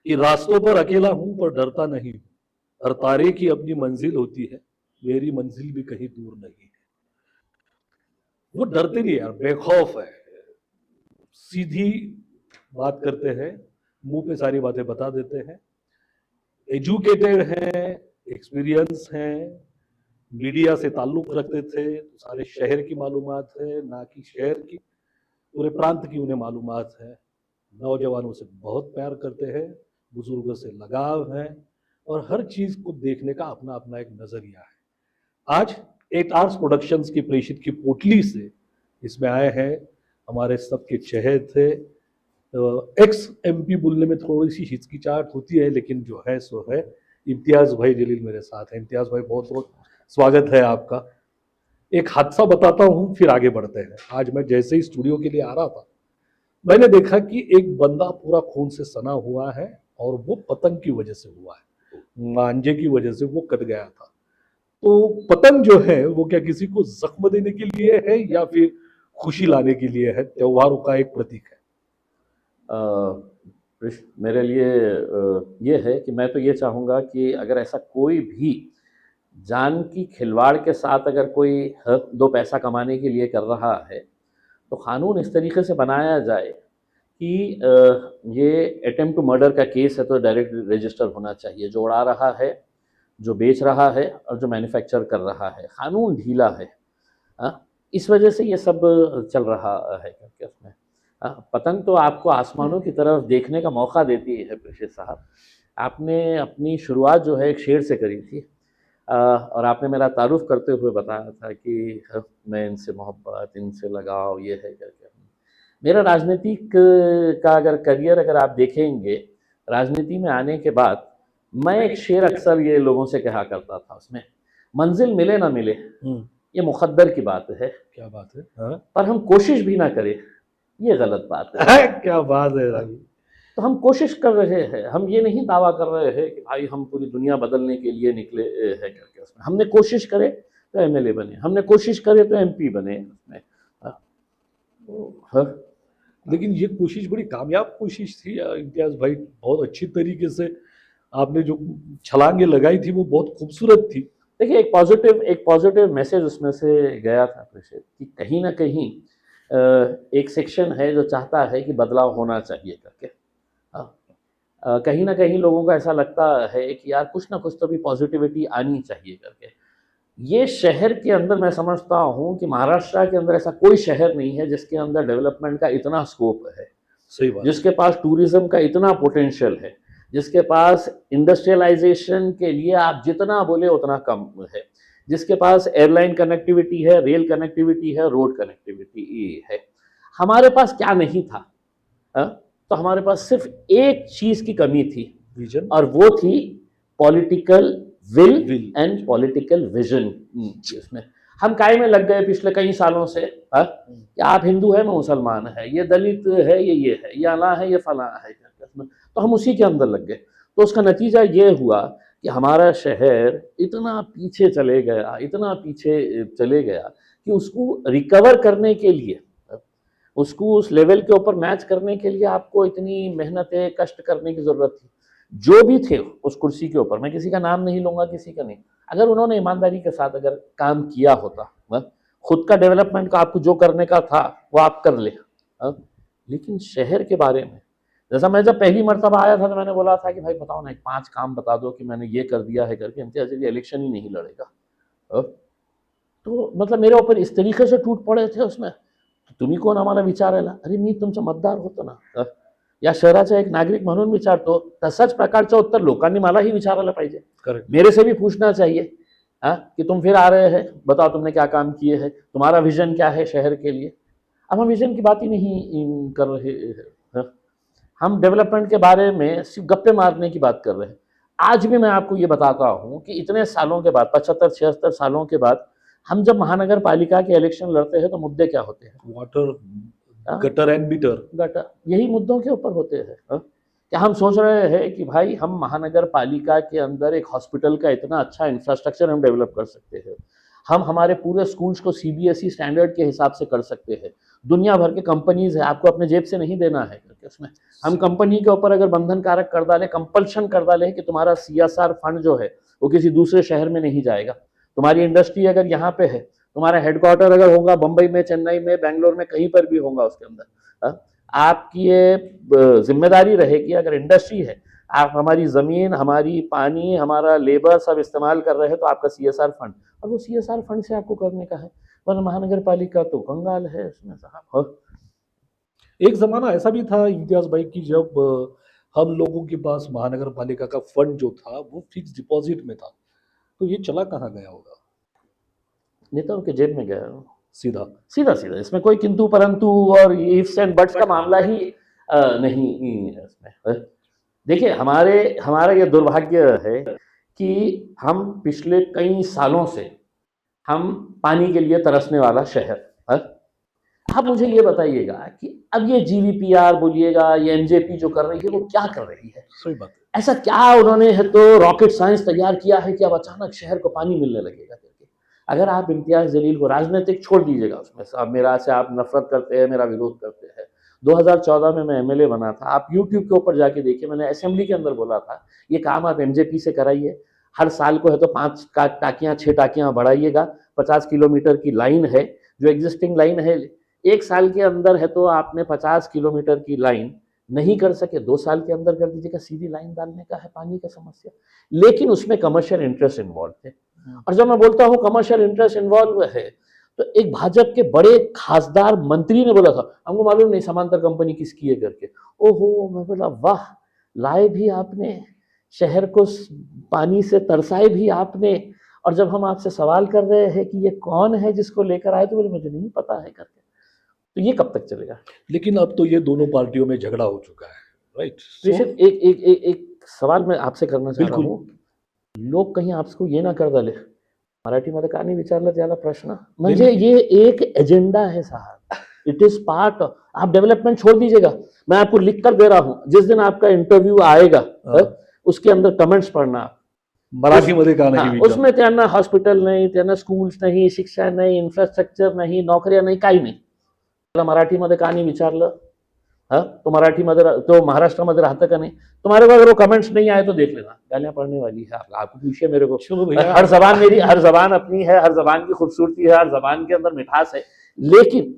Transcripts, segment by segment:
कि रास्तों पर अकेला हूं पर डरता नहीं, हर तारे की अपनी मंजिल होती है, मेरी मंजिल भी कहीं दूर नहीं है। वो डरते नहीं यार, बेखौफ है, सीधी बात करते हैं, मुंह पे सारी बातें बता देते हैं, एजुकेटेड हैं, एक्सपीरियंस हैं, मीडिया से ताल्लुक रखते थे तो सारे शहर की मालूमात है, ना कि शहर की, पूरे प्रांत की उन्हें मालूमात है। नौजवानों से बहुत प्यार करते हैं, बुजुर्गों से लगाव है, और हर चीज को देखने का अपना अपना एक नजरिया है। आज 8 आवर्स प्रोडक्शंस की प्रेषित की पोटली से इसमें आए हैं हमारे सबके चहेते, एक्स एमपी बोलने में थोड़ी सी हिचकिचाहट होती है, लेकिन जो है सो है। इम्तियाज भाई जलील मेरे साथ है। इम्तियाज भाई, बहुत बहुत स्वागत है आपका। एक हादसा बताता हूँ, फिर आगे बढ़ते हैं। आज मैं जैसे ही स्टूडियो के लिए आ रहा था, मैंने देखा कि एक बंदा पूरा खून से सना हुआ है, और वो पतंग की वजह से हुआ है, मांझे की वजह से वो कट गया था। तो पतंग जो है वो क्या किसी को जख्म देने के लिए है या फिर खुशी लाने के लिए है? त्योहारों का एक प्रतीक है। मेरे लिए ये है कि मैं तो ये चाहूँगा कि अगर ऐसा कोई भी जान की खिलवाड़ के साथ अगर कोई दो पैसा कमाने के लिए कर रहा है, तो क़ानून इस तरीके से बनाया जाए कि ये अटेम्प्ट टू मर्डर का केस है तो डायरेक्ट रजिस्टर होना चाहिए। जो उड़ा रहा है, जो बेच रहा है और जो मैन्युफैक्चर कर रहा है, क़ानून ढीला है। इस वजह से ये सब चल रहा है। क्योंकि उसमें पतंग तो आपको आसमानों की तरफ देखने का मौका देती है। प्रेषित साहब, आपने अपनी शुरुआत जो है एक शेर से करी थी, और आपने मेरा तारुफ करते हुए बताया था कि मैं इनसे मोहब्बत, इनसे लगाव ये है करके। मेरा राजनीतिक का अगर करियर अगर आप देखेंगे, राजनीति में आने के बाद मैं एक शेर अक्सर ये लोगों से कहा करता था, उसमें मंजिल मिले ना मिले ये मुकद्दर की बात है। क्या बात है। हाँ? पर हम कोशिश भी ना करें ये गलत बात है। क्या बात है भाई। तो हम कोशिश कर रहे हैं, हम ये नहीं दावा कर रहे हैं कि भाई हम पूरी दुनिया बदलने के लिए निकले हैं करके। उसमें हमने कोशिश करे तो एमएलए बने, हमने कोशिश करे तो एमपी बने उसमें। लेकिन ये कोशिश बड़ी कामयाब कोशिश थी इम्तियाज भाई, बहुत अच्छी तरीके से आपने जो छलांगे लगाई थी वो बहुत खूबसूरत थी। देखिए, एक पॉजिटिव मैसेज उसमें से गया था प्रेषित, कि कहीं ना कहीं एक सेक्शन है जो चाहता है कि बदलाव होना चाहिए करके। कहीं ना कहीं लोगों को ऐसा लगता है कि यार कुछ ना कुछ तो भी पॉजिटिविटी आनी चाहिए करके। ये शहर के अंदर मैं समझता हूँ कि महाराष्ट्र के अंदर ऐसा कोई शहर नहीं है जिसके अंदर डेवलपमेंट का इतना स्कोप है। सही बात। जिसके पास टूरिज्म का इतना पोटेंशियल है, जिसके पास इंडस्ट्रियलाइजेशन के लिए आप जितना बोले उतना कम है, जिसके पास एयरलाइन कनेक्टिविटी है, रेल कनेक्टिविटी है, रोड कनेक्टिविटी है। हमारे पास क्या नहीं था? तो हमारे पास सिर्फ एक चीज की कमी थी, विजन, और वो थी political will and political vision. इसमें हम काय में लग गए पिछले कई सालों से, कि आप हिंदू है, मैं मुसलमान है, ये दलित है, ये है, ये अला है, ये फला है। तो हम उसी के अंदर लग गए। तो उसका नतीजा ये हुआ कि हमारा शहर इतना पीछे चले गया, इतना पीछे चले गया कि उसको रिकवर करने के लिए, उसको उस लेवल के ऊपर मैच करने के लिए आपको इतनी मेहनतें, कष्ट करने की जरूरत थी। जो भी थे उस कुर्सी के ऊपर, मैं किसी का नाम नहीं लूंगा, किसी का नहीं, अगर उन्होंने ईमानदारी के साथ अगर काम किया होता, खुद का डेवलपमेंट का आपको जो करने का था वो आप कर ले। लेकिन शहर के बारे में, जैसा मैं जब पहली मरतबा आया था तो मैंने बोला था कि भाई बताओ ना, एक 5 काम बता दो कि मैंने ये कर दिया है करके। इम्तियाज अली इलेक्शन ही नहीं लड़ेगा। तो मतलब मेरे ऊपर इस तरीके से टूट पड़े थे उसमें, तुम्ही कोण आम्हाला विचारायला? अरे मी तुमचा मतदार होतो ना, या शहराचा एक नागरिक म्हणून विचारतो, तसाच प्रकारचं उत्तर लोकांनी मलाही विचारायला पाहिजे। मेरे से भी पूछना चाहिए कि तुम फिर आ रहे हैं, बताओ तुमने क्या काम किए हैं, तुम्हारा विजन क्या है शहर के लिए। अब हम विजन की बात ही नहीं कर रहे हैं, हम डेवलपमेंट के बारे में सिर्फ गप्पे मारने की बात कर रहे हैं। आज भी मैं आपको ये बताता हूँ कि इतने सालों के बाद, 75-76 सालों के बाद, हम जब महानगर पालिका के इलेक्शन लड़ते हैं तो मुद्दे क्या होते हैं? वाटर, गटर एंड गटर, यही मुद्दों के ऊपर होते हैं। क्या हम सोच रहे हैं कि भाई हम महानगर पालिका के अंदर एक हॉस्पिटल का इतना अच्छा इंफ्रास्ट्रक्चर हम डेवलप कर सकते हैं, हम हमारे पूरे स्कूल्स को सीबीएसई स्टैंडर्ड के हिसाब से कर सकते हैं। दुनिया भर के कंपनीज है, आपको अपने जेब से नहीं देना है करके उसमें हम कंपनी के ऊपर अगर बंधन कारक कर डालें, कंपल्शन कर डालें कि तुम्हारा सीएसआर फंड जो है वो किसी दूसरे शहर में नहीं जाएगा। तुम्हारी इंडस्ट्री अगर यहाँ पे है, तुम्हारा हेडक्वार्टर अगर होगा बंबई में, चेन्नई में, बेंगलोर में, कहीं पर भी होगा उसके अंदर, आपकी ये जिम्मेदारी रहेगी अगर इंडस्ट्री है, आप हमारी जमीन, हमारी पानी, हमारा लेबर सब इस्तेमाल कर रहे हैं तो आपका सीएसआर फंड, और वो सीएसआर फंड से आपको करने का है। वरना महानगर पालिका तो कंगाल है उसमें साहब। एक जमाना ऐसा भी था इम्तियाज भाई की जब हम लोगों के पास महानगर पालिका का फंड जो था वो फिक्स डिपॉजिट में था, तो ये चला कहाँ गया होगा? नेताओं के जेब में गया सीधा सीधा सीधा, इसमें कोई किंतु परंतु और इफ्स एंड बट्स का मामला ही नहीं है इसमें। देखिए हमारा ये दुर्भाग्य है कि हम पिछले कई सालों से हम पानी के लिए तरसने वाला शहर है। आप मुझे ये बताइएगा कि अब ये जीवीपीआर बोलिएगा, ये एमजेपी जो कर रही है वो क्या कर रही है? सही बात है। ऐसा क्या उन्होंने है तो रॉकेट साइंस तैयार किया है कि अब अचानक शहर को पानी मिलने लगेगा करके? अगर आप इम्तियाज जलील को, राजनीतिक छोड़ दीजिएगा उसमें, अब मेरा से आप नफरत करते हैं, मेरा विरोध करते हैं, 2014 में मैं एमएलए बना था, आप यूट्यूब के ऊपर जाके देखिए, मैंने असेंबली के अंदर बोला था ये काम आप एमजेपी से कराइए, हर साल को है तो 5 टाकियाँ 6 टाकियाँ बढ़ाइएगा, 50 किलोमीटर की लाइन है जो एग्जिस्टिंग लाइन है, 1 साल के अंदर है तो आपने 50 किलोमीटर की लाइन नहीं कर सके, 2 साल के अंदर कर दीजिएगा, सीधी लाइन डालने का है पानी का समस्या। लेकिन उसमें कमर्शियल इंटरेस्ट इन्वॉल्व थे, और जब मैं बोलता हूँ कमर्शियल इंटरेस्ट इन्वॉल्व है तो एक भाजपा के बड़े खासदार मंत्री ने बोला था हमको मालूम नहीं समांतर कंपनी किसकी है करके। ओहो, मैं बोला वाह, लाए भी आपने, शहर को पानी से तरसाए भी आपने, और जब हम आपसे सवाल कर रहे हैं कि ये कौन है जिसको लेकर आए तो बोले मुझे नहीं पता है करके। तो ये कब तक चलेगा? लेकिन अब तो ये दोनों पार्टियों में झगड़ा हो चुका है, राइट? एक सवाल मैं आपसे करना चाह रहा हूँ, लोक कहीं आपको ये ना कर डाले मराठीमध्ये का नाही विचारलं त्याला प्रश्न, म्हणजे ये एक एजेंडा है साहब, इट इज पार्ट। आप डेवलपमेंट छोड़ दीजिएगा, मैं आपको लिख कर दे रहा हूँ, जिस दिन आपका इंटरव्यू आएगा उसके अंदर कमेंट्स पढ़ना मराठीमध्ये का नाही, उसमें त्यांना हॉस्पिटल नाही, त्यांना स्कूल्स नाही, शिक्षा नाही, इन्फ्रास्ट्रक्चर नाही, नोकऱ्या नाही, काही नाही, त्याला मराठीमध्ये का नाही विचारलं? तो मराठीमध्ये तो महाराष्ट्रामध्ये राहतं का नहीं? तुम्हारे को अगर वो कमेंट्स नहीं आए तो देख लेना, गालियां पढ़ने वाली है, आपको पूछिए मेरे को। हर जबान मेरी, हर जबान अपनी है, हर जबान की खूबसूरती है, हर जबान के अंदर मिठास है, लेकिन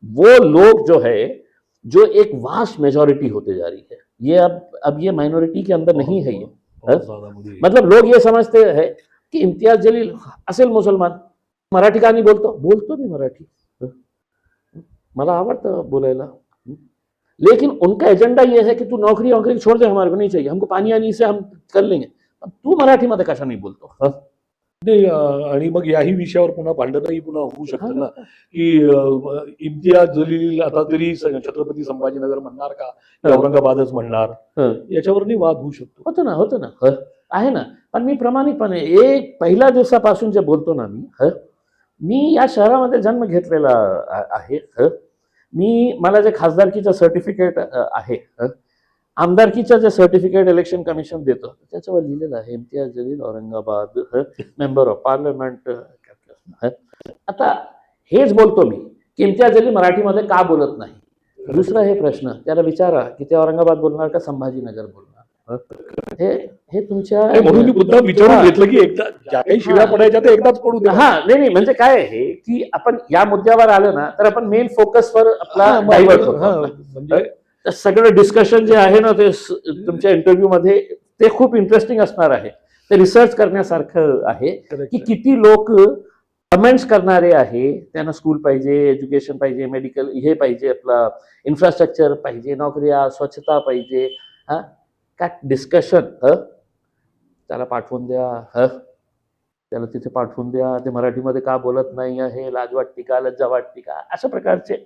वो लोग जो है जो एक वास्ट मेजॉरिटी होते जा रही है, ये अब ये माइनॉरिटी के अंदर नहीं है। ये मतलब लोग ये समझते हैं कि इम्तियाज जलील असेल मुसलमान, मराठी का नहीं बोलतो नहीं मराठी, मला आवडतं बोलायला, लेकिन उनका एजेंडा ये है कि तू नौकरी छोड़ दे, हमारे को नहीं चाहिए, हमको पानी आनी से हम कर लेंगे, तू मराठीमध्ये कशा नाही बोलतो? नाही, आणि मग याही विषयावर पुन्हा भांडणही पुन्हा होऊ शकतं ना, की इम्तियाज जलील आता तरी छत्रपती संभाजीनगर म्हणणार का, औरंगाबादच म्हणणार, याच्यावरही वाद होऊ शकतो। होतं ना आहे ना, पण मी प्रामाणिकपणे एक पहिल्या दिवसापासून जे बोलतो ना, मी या शहरामध्ये जन्म घेतलेला आहे, मला जे खासदारकीचं सर्टिफिकेट आहे, आमदारकीचं जे सर्टिफिकेट इलेक्शन कमिशन देतं त्याच्यावर लिहिलेलं आहे Imtiaz Jaleel Aurangabad member of parliament. आता हेच बोलतो मी की इम्तियाज जलील मराठीमध्ये का बोलत नाही? दुसरा हे प्रश्न त्याला विचारा की ते औरंगाबाद बोलणार का संभाजीनगर बोलणार? हे तुमच्या म्हणून मी मुद्दा विचारून घेतलं की एकदा ज्या काही शिव्या पडायच्या ते एकदाच पडू द्या। नाही म्हणजे काय आहे की आपण या मुद्द्यावर आलं ना तर आपण मेन फोकसवर आपला डायव्हर्ट होतो, म्हणजे सगळं डिस्कशन जे आहे ना ते तुमच्या इंटरव्ह्यू मध्ये ते खूप इंटरेस्टिंग असणार आहे, ते रिसर्च करण्यासारखं आहे की किती लोक कमेंट्स करणारे आहे, त्यांना स्कूल पाहिजे, एज्युकेशन पाहिजे, मेडिकल हे पाहिजे, आपला इन्फ्रास्ट्रक्चर पाहिजे, नोकऱ्या, स्वच्छता पाहिजे, का डिस्कशन त्याला पाठवून द्या, त्याला तिथे पाठवून द्या, ते मराठीमध्ये का बोलत नाही आहे, लाज वाटते का, लज्जा वाटते का, अशा प्रकारचे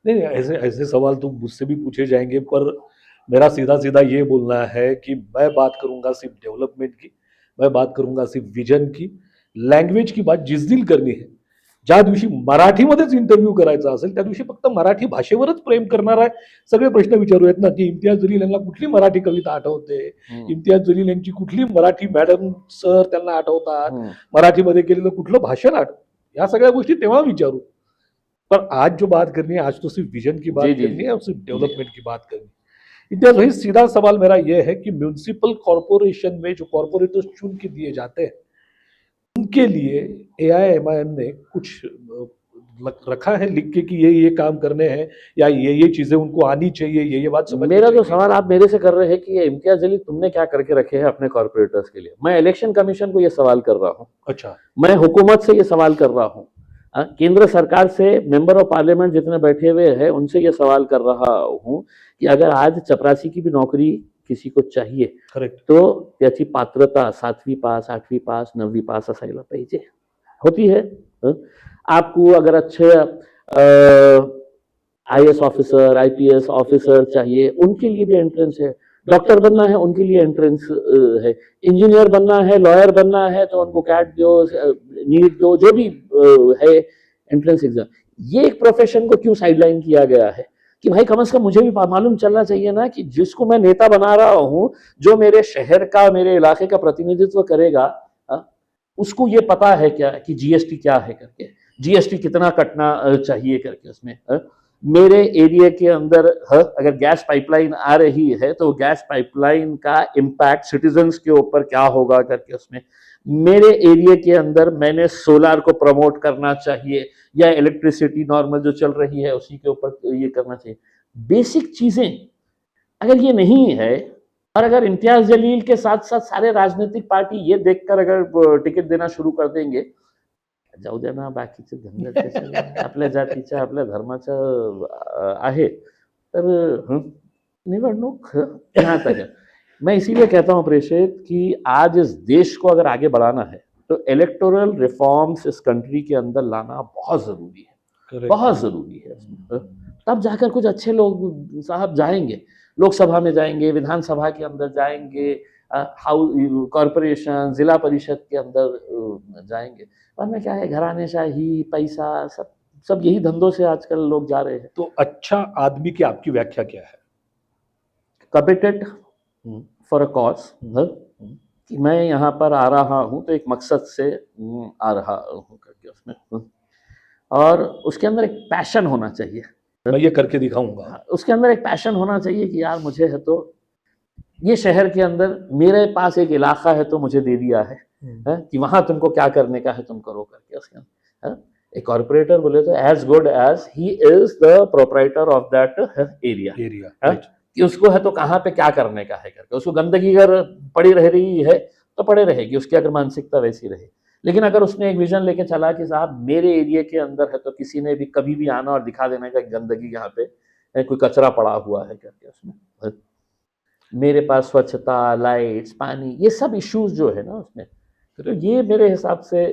नहीं, ऐसे सवाल तो मुझसे भी पूछे जाएंगे, पर मेरा सीधा सीधा ये बोलना है कि मैं बात करूंगा सिर्फ डेवलपमेंट की, मैं बात करूंगा सिर्फ विजन की, लैंग्वेज की बात जिस दिन करनी है, ज्या दिवशी मराठीमध्येच इंटरव्ह्यू करायचा असेल त्या दिवशी फक्त मराठी भाषेवरच प्रेम करणार आहे सगळे प्रश्न विचारूयात ना, की इम्तियाज जलील यांना कुठली मराठी कविता आठवते, इम्तियाज जलील यांची कुठली मराठी मॅडम सर त्यांना आठवतात, मराठीमध्ये केलेलं कुठलं भाषण आठवतं, या सगळ्या गोष्टी तेव्हा विचारू. पर आज जो बात करनी है, आज तो सिर्फ विजन की बात करनी है और सिर्फ डेवलपमेंट की बात करनी है. इतिहास भाई, सीधा सवाल मेरा यह है कि म्यूनिसिपल कॉरपोरेशन में जो कॉरपोरेटर्स चुन के दिए जाते हैं उनके लिए AIMIM ने कुछ रखा है लिख के कि ये काम करने हैं या ये चीजें उनको आनी चाहिए, ये बात समझ. मेरा जो सवाल आप मेरे से कर रहे हैं कि ये इम्तियाज जलील तुमने क्या करके रखे हैं अपने कॉर्पोरेटर्स के लिए, मैं इलेक्शन कमीशन को ये सवाल कर रहा हूँ. अच्छा, मैं हुकूमत से ये सवाल कर रहा हूँ, केंद्र सरकार से, मेंबर ऑफ पार्लियामेंट जितने बैठे हुए हैं उनसे ये सवाल कर रहा हूँ की अगर आज चपरासी की भी नौकरी किसी को चाहिए, करेक्ट, तो त्याची पात्रता 7वी पास, 8वी पास, 9वी पास असायला पाहिजे. होती है. आपको अगर अच्छे IAS ऑफिसर, IPS ऑफिसर चाहिए, उनके लिए भी एंट्रेंस है. डॉक्टर बनना है उनके लिए एंट्रेंस है. इंजीनियर बनना है, लॉयर बनना है तो उनको कैट दो, नीट दो, जो भी है एंट्रेंस एग्जाम. ये एक प्रोफेशन को क्यों साइडलाइन किया गया है कि भाई कम से कम मुझे भी मालूम चलना चाहिए ना कि जिसको मैं नेता बना रहा हूं, जो मेरे शहर का, मेरे इलाके का प्रतिनिधित्व करेगा, उसको ये पता है क्या कि GST क्या है करके, GST कितना कटना चाहिए करके उसमें. मेरे एरिया के अंदर अगर गैस पाइपलाइन आ रही है तो गैस पाइपलाइन का इम्पैक्ट सिटीजन्स के ऊपर क्या होगा करके उसमें. मेरे एरिया के अंदर मैंने सोलार को प्रमोट करना चाहिए या इलेक्ट्रिसिटी नॉर्मल जो चल रही है उसी के ऊपर ये करना चाहिए. बेसिक चीजें अगर ये नहीं है, और अगर इम्तियाज जलील के साथ साथ सारे राजनीतिक पार्टी ये देखकर अगर टिकट देना शुरू कर देंगे, जाऊ द्या ना बाकीचे धंद्याचे आपल्या जातीच्या, आपल्या धर्माच्या आहे तर निवडणूक यहाँ तक है. मैं इसीलिए कहता हूँ प्रेषित कि आज इस देश को अगर आगे बढ़ाना है तो इलेक्टोरल रिफॉर्म्स इस कंट्री के अंदर लाना बहुत जरूरी है, बहुत जरूरी है. तब जाकर कुछ अच्छे लोग साहब जाएंगे, लोकसभा में जाएंगे, विधानसभा के अंदर जाएंगे, हाउस कॉरपोरेशन, जिला परिषद के अंदर जाएंगे. वरना क्या है, घरानेशाही, पैसा, सब यही धंधों से आजकल लोग जा रहे हैं. तो अच्छा आदमी की आपकी व्याख्या क्या है? कमिटेड फॉर अ कॉज, कि मैं यहाँ पर आ रहा हूँ तो एक मकसद से आ रहा हूँ करके उसमें, और उसके अंदर एक पैशन होना चाहिए. मैं ये करके दिखाऊंगा. उसके अंदर एक पैशन होना चाहिए कि यार मुझे है तो ये शहर के अंदर मेरे पास एक इलाका है तो मुझे दे दिया है, कि वहां तुमको क्या करने का है तुम करो करके उसके अंदर. एक कॉर्पोरेटर बोले तो as good as he is the proprietor of that area, कि उसको है तो कहाँ पे क्या करने का है करके. उसको गंदगी अगर पड़ी रह रही है तो पड़े रहेगी, उसकी अगर मानसिकता वैसी रहे. लेकिन अगर उसने एक विजन लेके चला कि साहब मेरे एरिया के अंदर है तो किसी ने भी कभी भी आना और दिखा देना कि गंदगी यहाँ पे कोई कचरा पड़ा हुआ है करके उसमें, मेरे पास स्वच्छता, लाइट्स, पानी, ये सब इश्यूज जो है ना उसमें, तो ये मेरे हिसाब से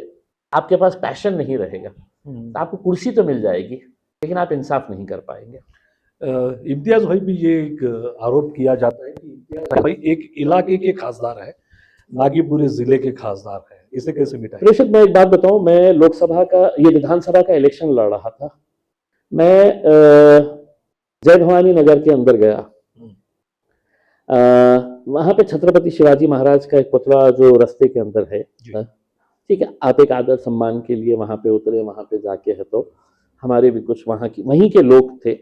आपके पास पैशन नहीं रहेगा. तो आपको कुर्सी तो मिल जाएगी लेकिन आप इंसाफ नहीं कर पाएंगे. इम्तियाज भाई भी ये एक आरोप किया जाता है कि इम्तियाज भाई एक इलाके के खासदार है, ना कि पूरे जिले के खासदार है. इसे कैसे मिटाएं? प्रेषित, मैं एक बात बताऊं, मैं लोकसभा का, ये विधानसभा का इलेक्शन लड़ रहा था. मैं जय भवानी नगर के अंदर गया. वहां पे छत्रपति शिवाजी महाराज का एक पुतला जो रास्ते के अंदर है, ठीक है, आप एक आदर सम्मान के लिए वहां पे उतरे. वहां पे जाके है तो हमारे भी कुछ वहीं के लोग थे,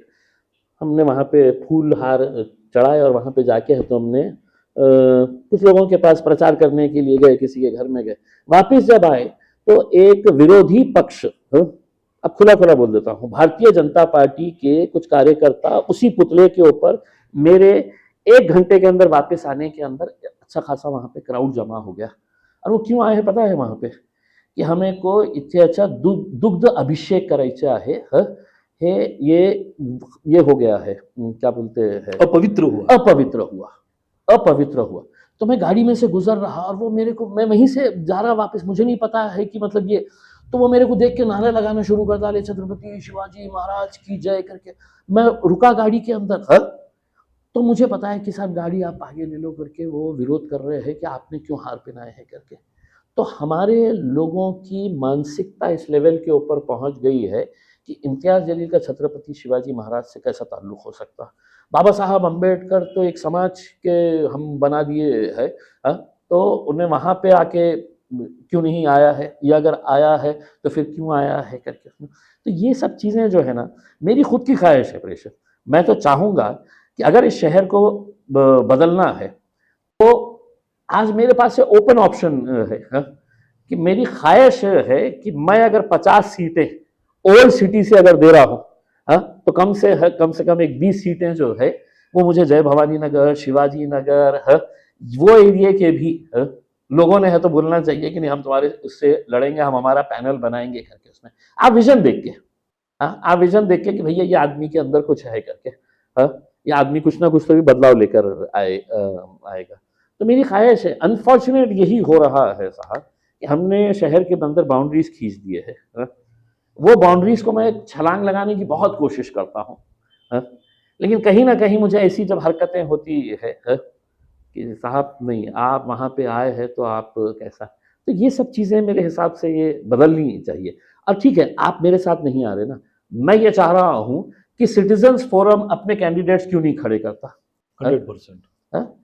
हमने वहां पे फूल हार चढ़ाए और वहां पे जाके है तो हमने कुछ लोगों के पास प्रचार करने के लिए गए, किसी के घर में गए. वापिस जब आए तो एक विरोधी पक्ष, अब खुला खुला बोल देता हूँ, भारतीय जनता पार्टी के कुछ कार्यकर्ता उसी पुतले के ऊपर मेरे 1 घंटे के अंदर वापस आने के अंदर अच्छा खासा वहां पे क्राउड जमा हो गया. और वो क्यों आए हैं पता है वहां पे, कि हमें को इतने अच्छा दुग्ध अभिषेक करायचे आहे. हे ये हो गया है, क्या बोलते हैं, अपवित्र हुआ. तो मैं गाड़ी में से गुजर रहा और वो मेरे को, मैं वहीं से जा रहा वापस, मुझे नहीं पता है कि मतलब ये, तो वो मेरे को देख के नारे लगाना शुरू कर डाले, छत्रपति शिवाजी महाराज की जय करके. मैं रुका गाड़ी के अंदर, तो मुझे पता है कि साहब गाड़ी आप आगे ले लो करके वो विरोध कर रहे हैं कि आपने क्यों हार पहनाए हैं करके. तो हमारे लोगों की मानसिकता इस लेवल के ऊपर पहुंच गई है कि इम्तियाज़ जलील का छत्रपति शिवाजी महाराज से कैसा ताल्लुक़ हो सकता। बाबा साहब अम्बेडकर तो एक समाज के हम बना दिए हैं, हाँ, तो उन्हें वहाँ पे आके क्यों नहीं आया है, या अगर आया है तो फिर क्यों आया है करके उसमें। तो ये सब चीज़ें जो है ना, मेरी खुद की ख्वाहिश है प्रेषित, मैं तो चाहूँगा कि अगर इस शहर को बदलना है तो आज मेरे पास से ओपन ऑप्शन है, हाँ, कि मेरी ख्वाहिश है कि मैं अगर 50 सीटें ओल्ड सिटी से अगर दे रहा हूँ, हाँ, तो कम से कम एक 20 सीटें जो है वो मुझे जय भवानी नगर, शिवाजी नगर, हाँ, वो एरिया के भी, हाँ, लोगों ने है तो बोलना चाहिए कि नहीं हम तुम्हारे उससे लड़ेंगे, हम हमारा पैनल बनाएंगे करके। उसमें आप विजन देख के, हाँ, आप विजन देख के कि भैया ये आदमी के अंदर कुछ है करके, हाँ, ये आदमी कुछ ना कुछ तो भी बदलाव लेकर आएगा। तो मेरी ख्वाहिश है, अनफॉर्चुनेट यही हो रहा है साहब कि हमने शहर के अंदर बाउंड्रीज खींच दिए हैं, हाँ? वो बाउंड्रीज को मैं छलांग लगाने की बहुत कोशिश करता हूँ, हाँ? लेकिन कहीं ना कहीं मुझे ऐसी जब हरकतें होती है, हाँ, कि साहब नहीं आप वहाँ पे आए हैं तो आप कैसा, तो ये सब चीज़ें मेरे हिसाब से ये बदलनी चाहिए। अब ठीक है आप मेरे साथ नहीं आ रहे ना, मैं ये चाह रहा हूँ कि सिटीजन्स फोरम अपने कैंडिडेट्स क्यों नहीं खड़े करता, 100%। हाँ?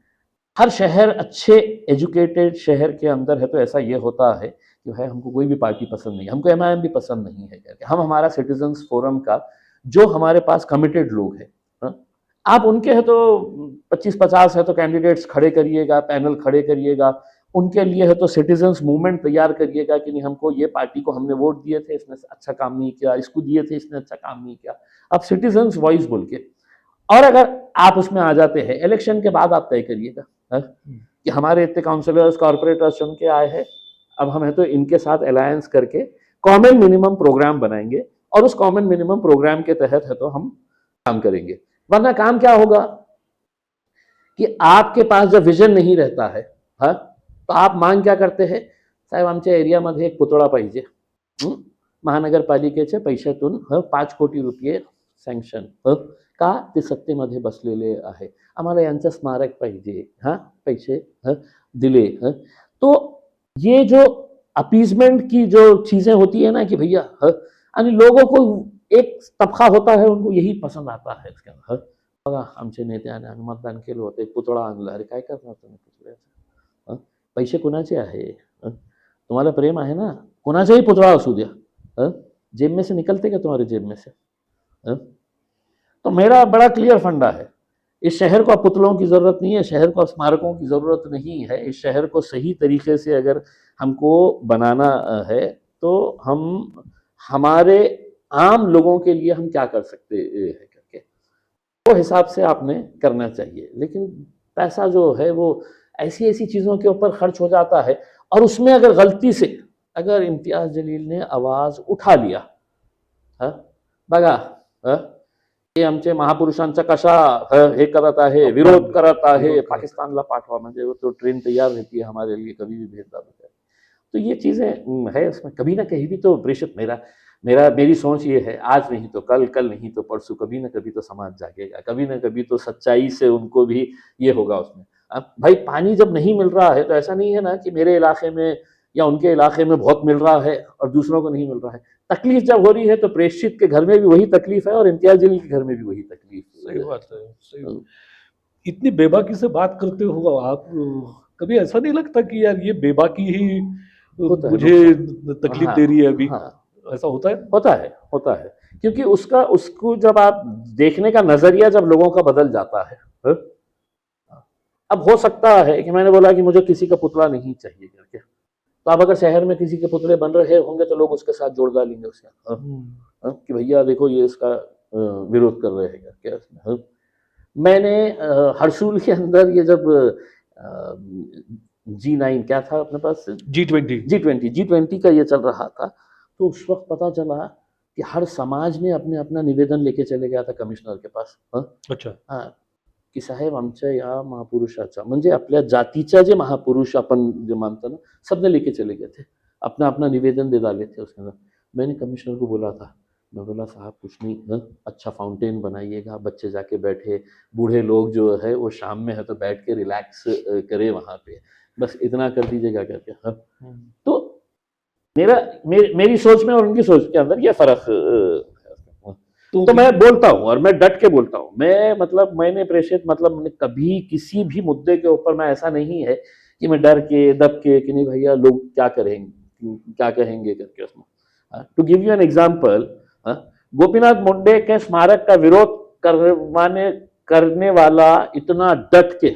हर शहर अच्छे एजुकेटेड शहर के अंदर है तो ऐसा ये होता है कि भाई हमको कोई भी पार्टी पसंद नहीं, हमको एमआईएम भी पसंद नहीं है करके, हम हमारा सिटीजन्स फोरम का जो हमारे पास कमिटेड लोग हैं, हाँ? आप उनके हैं तो 25-50 है तो कैंडिडेट्स खड़े करिएगा, पैनल खड़े करिएगा, उनके लिए है तो सिटीजन्स मूवमेंट तैयार करिएगा कि नहीं हमको ये पार्टी को हमने वोट दिए थे इसने अच्छा काम नहीं किया, इसको दिए थे इसने अच्छा काम नहीं किया, अब सिटीजन्स वॉइस बोल के। और अगर आप उसमें आ जाते हैं इलेक्शन के बाद आप तय करिएगा, हाँ, कि हमारे इतने काउंसलर्स कॉर्पोरेटर्स चुन के आए हैं, अब हम है तो इनके साथ अलायंस करके कॉमन मिनिमम प्रोग्राम बनाएंगे और उस कॉमन मिनिमम प्रोग्राम के तहत है तो हम काम करेंगे। वरना काम क्या होगा कि आपके पास जब विजन नहीं रहता है, हाँ, तो आप मांग क्या करते हैं, साहेब आमच्या एरियामध्ये एक पुतळा पाहिजे, महानगरपालिकेचे पैशातून 5 कोटी रुपये सँक्शन, का ते सत्तेमध्ये बसलेले आहे, आम्हाला यांचं स्मारक पाहिजे, हाँ, पैसे दिले, हाँ? तो ये जो अपीजमेंट की जो चीजें होती है ना कि भैया, आणि लोगों को एक तबका होता है उनको यही पसंद आता है इसके अंदर, बघा आमचे नेत्याने आम्ही मतदान केलं होतं एक पुतळा आणला, अरे काय करणार तुम्ही पुतळ्याचं, पैसे कुणाचे आहे, तुम्हाला प्रेम आहे ना, कुणाचाही पुतळा असू द्या, जेब में से निकलते क्या तुम्हारे जेब में से, तो मेरा बड़ा क्लियर फंडा है, इस शहर को पुतलों की ज़रूरत नहीं है, शहर को स्मारकों की ज़रूरत नहीं है, इस शहर को सही तरीके से अगर हमको बनाना है तो हम हमारे आम लोगों के लिए हम क्या कर सकते हैं करके वो हिसाब से आपने करना चाहिए। लेकिन पैसा जो है वो ऐसी ऐसी चीज़ों के ऊपर खर्च हो जाता है और उसमें अगर गलती से अगर इम्तियाज़ जलील ने आवाज़ उठा लिया, हाँ, बघा, हे आमचे महापुरुषांचा कशा हे करत आहे, विरोध करत आहे, पाकिस्तानला पाठवा, म्हणजे वो तो ट्रेन तैयार रहती है हमारे लिए कभी भी भेज दो। तो ये चीज़ें है उसमें कभी ना कहीं भी तो प्रेषित मेरी सोच ये है, आज नहीं तो कल, कल नहीं तो परसों, कभी ना कभी तो समाज जागेगा, कभी ना कभी तो सच्चाई से उनको भी ये होगा उसमें। अब भाई पानी जब नहीं मिल रहा है तो ऐसा नहीं है ना कि मेरे इलाके में या उनके इलाके में बहुत मिल रहा है और दूसरों को नहीं मिल रहा है। तकलीफ जब हो रही है तो प्रेषित के घर में भी वही तकलीफ है और इम्तियाज जलील के घर में भी वही तकलीफ है। सही बात है, सही। इतनी बेबाकी से बात करते हो आप, कभी ऐसा नहीं लगता कि यार ये बेबाकी ही मुझे तकलीफ दे रही है अभी? ऐसा होता है? होता है क्योंकि उसको जब आप देखने का नजरिया जब लोगों का बदल जाता है, अब हो सकता है कि मैंने बोला कि मुझे किसी का पुतला नहीं चाहिए करके, तो अब अगर शहर में किसी के पुतले बन रहे होंगे तो लोग उसके साथ जोड़ डालेंगे उसका, कि भैया देखो ये इसका विरोध कर रहे हैं करके। मैंने हरसूल के अंदर ये जब G9 क्या था अपने पास, G20 का ये चल रहा था, तो उस वक्त पता चला कि हर समाज ने अपने अपना निवेदन लेके चले गया था कमिश्नर के पास। अच्छा, हाँ, की साहेब आमच्या या महापुरुषाचा म्हणजे आपल्या जातीचा जे महापुरुष अपन जो मानता ना, सबने लेके चले गए थे, अपना अपना निवेदन दे डाले थे उसके अंदर। मैंने कमिश्नर को बोला था, मैं बोला साहब कुछ नहीं, अच्छा फाउंटेन बनाइएगा, बच्चे जाके बैठे, बूढ़े लोग जो है वो शाम में है तो बैठ के रिलैक्स करे वहाँ पे, बस इतना कर दीजिएगा करके। हाँ, तो मेरी सोच में और उनकी सोच के अंदर ये फर्क तो मैं बोलता हूँ और मैं डट के बोलता हूँ। मैंने प्रेषित मैंने कभी किसी भी मुद्दे के ऊपर मैं ऐसा नहीं है कि मैं डर के दब के कि नहीं भैया लोग क्या करेंगे क्या कहेंगे करके उसमें। To give you an example, Gopinath Munde के स्मारक का विरोध करने वाला इतना डट के,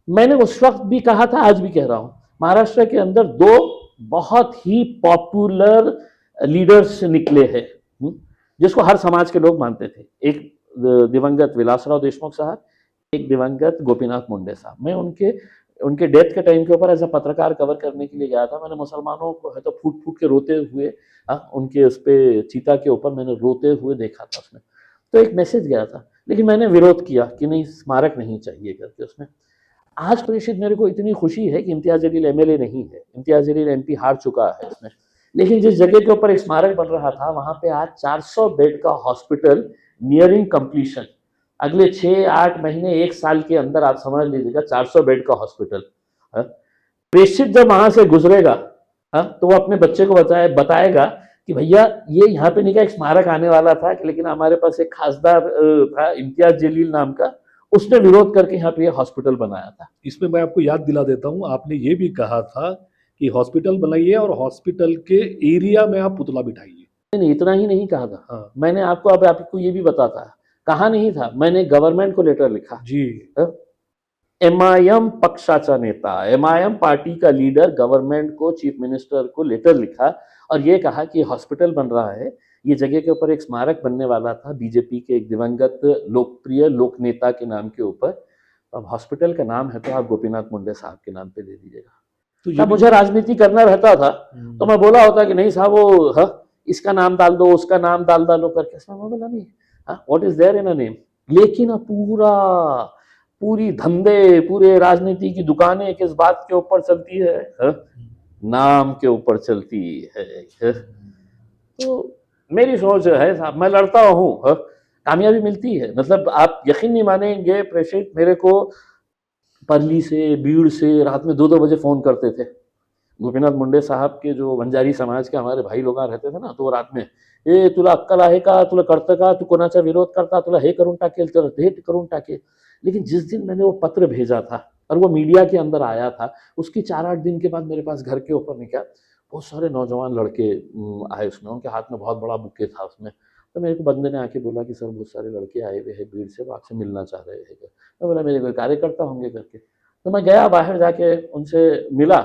मैंने उस वक्त भी कहा था, आज भी कह रहा हूं, महाराष्ट्र के अंदर दो बहुत ही पॉपुलर लीडर्स निकले हैं जिसको हर समाज के लोग मानते थे। एक दिवंगत विलासराव देशमुख साहब, एक दिवंगत गोपीनाथ मुंडे साहब। मैं उनके डेथ के टाइम के ऊपर एज अ पत्रकार कवर करने के लिए गया था। मैंने मुसलमानों को है तो फूट फूट के रोते हुए उनके उस पे चीता के ऊपर मैंने रोते हुए देखा था उसमें। तो एक मैसेज गया था, लेकिन मैंने विरोध किया कि नहीं स्मारक नहीं चाहिए करके उसमें। आज प्रेषित मेरे को इतनी खुशी है कि इम्तियाज जलील एमएलए नहीं है, इम्तियाज जलील एमपी हार चुका है इसमें, लेकिन जिस जगह के ऊपर एक स्मारक बन रहा था वहां पे आज 400 बेड का हॉस्पिटल नियरिंग कंप्लीशन, अगले 6-8 महीने 1 साल के अंदर आप समझ लीजिएगा 400 बेड का हॉस्पिटल। प्रेषित जब वहां से गुजरेगा तो वो अपने बच्चे को बताएगा कि भैया ये यहाँ पे नहीं का एक स्मारक आने वाला था, लेकिन हमारे पास एक खासदार था इम्तियाज जलील नाम का, उसने विरोध करके यहाँ पे हॉस्पिटल बनाया था। इसमें मैं आपको याद दिला देता हूँ, आपने ये भी कहा था कि हॉस्पिटल बनाइए और हॉस्पिटल के एरिया में आप पुतला बिठाइए। नहीं, इतना ही नहीं कहा था। हाँ। मैंने आपको ये भी बताता, कहा नहीं था, मैंने गवर्नमेंट को लेटर लिखा जी। एमआईएम पक्षाचा नेता, एमआईएम पार्टी का लीडर गवर्नमेंट को, चीफ मिनिस्टर को लेटर लिखा और ये कहा कि हॉस्पिटल बन रहा है, ये जगह के ऊपर एक स्मारक बनने वाला था बीजेपी के एक दिवंगत लोकप्रिय लोक नेता के नाम के ऊपर। अब हॉस्पिटल का नाम है तो आप गोपीनाथ मुंडे साहब के नाम पे दे दीजिएगा। तो मुझे राजनीति करना रहता था तो मैं बोला होता कि नहीं साहब वो इसका नाम डाल दो, उसका नाम डालो करके। मैं बोला नहीं, what is there in a name. लेकिन पूरी धंधे, पूरे राजनीति की दुकानें किस बात के ऊपर चलती है, नाम के ऊपर चलती है। तो मेरी सोच है साहब, मैं लड़ता हूँ, कामयाबी मिलती है। मतलब आप यकीन नहीं मानेंगे प्रेषित, मेरे को परली से, बीड़ से रात में 2-2 बजे फोन करते थे। गोपीनाथ मुंडे साहब के जो बंजारी समाज के हमारे भाई लोग रहते थे ना, तो रात में ए तुला अक्कल आहे का, तुला करतं का, तू कोणाचा विरोध करता, तुला हे करून टाकेल, तुला ते करून टाकेल। लेकिन जिस दिन मैंने वो पत्र भेजा था और वो मीडिया के अंदर आया था, उसके 4-8 दिन के बाद मेरे पास घर के ऊपर निकला बहुत सारे नौजवान लड़के आए उसमें, उनके हाथ में बहुत बड़ा बुके था उसमें। तो मेरे को बंदे ने आके बोला कि सर बहुत सारे लड़के आए हुए हैं भीड़ से, वो आपसे मिलना चाह रहे हैं। मैं बोला मेरे कोई कार्यकर्ता होंगे करके। तो मैं गया बाहर जाके उनसे मिला,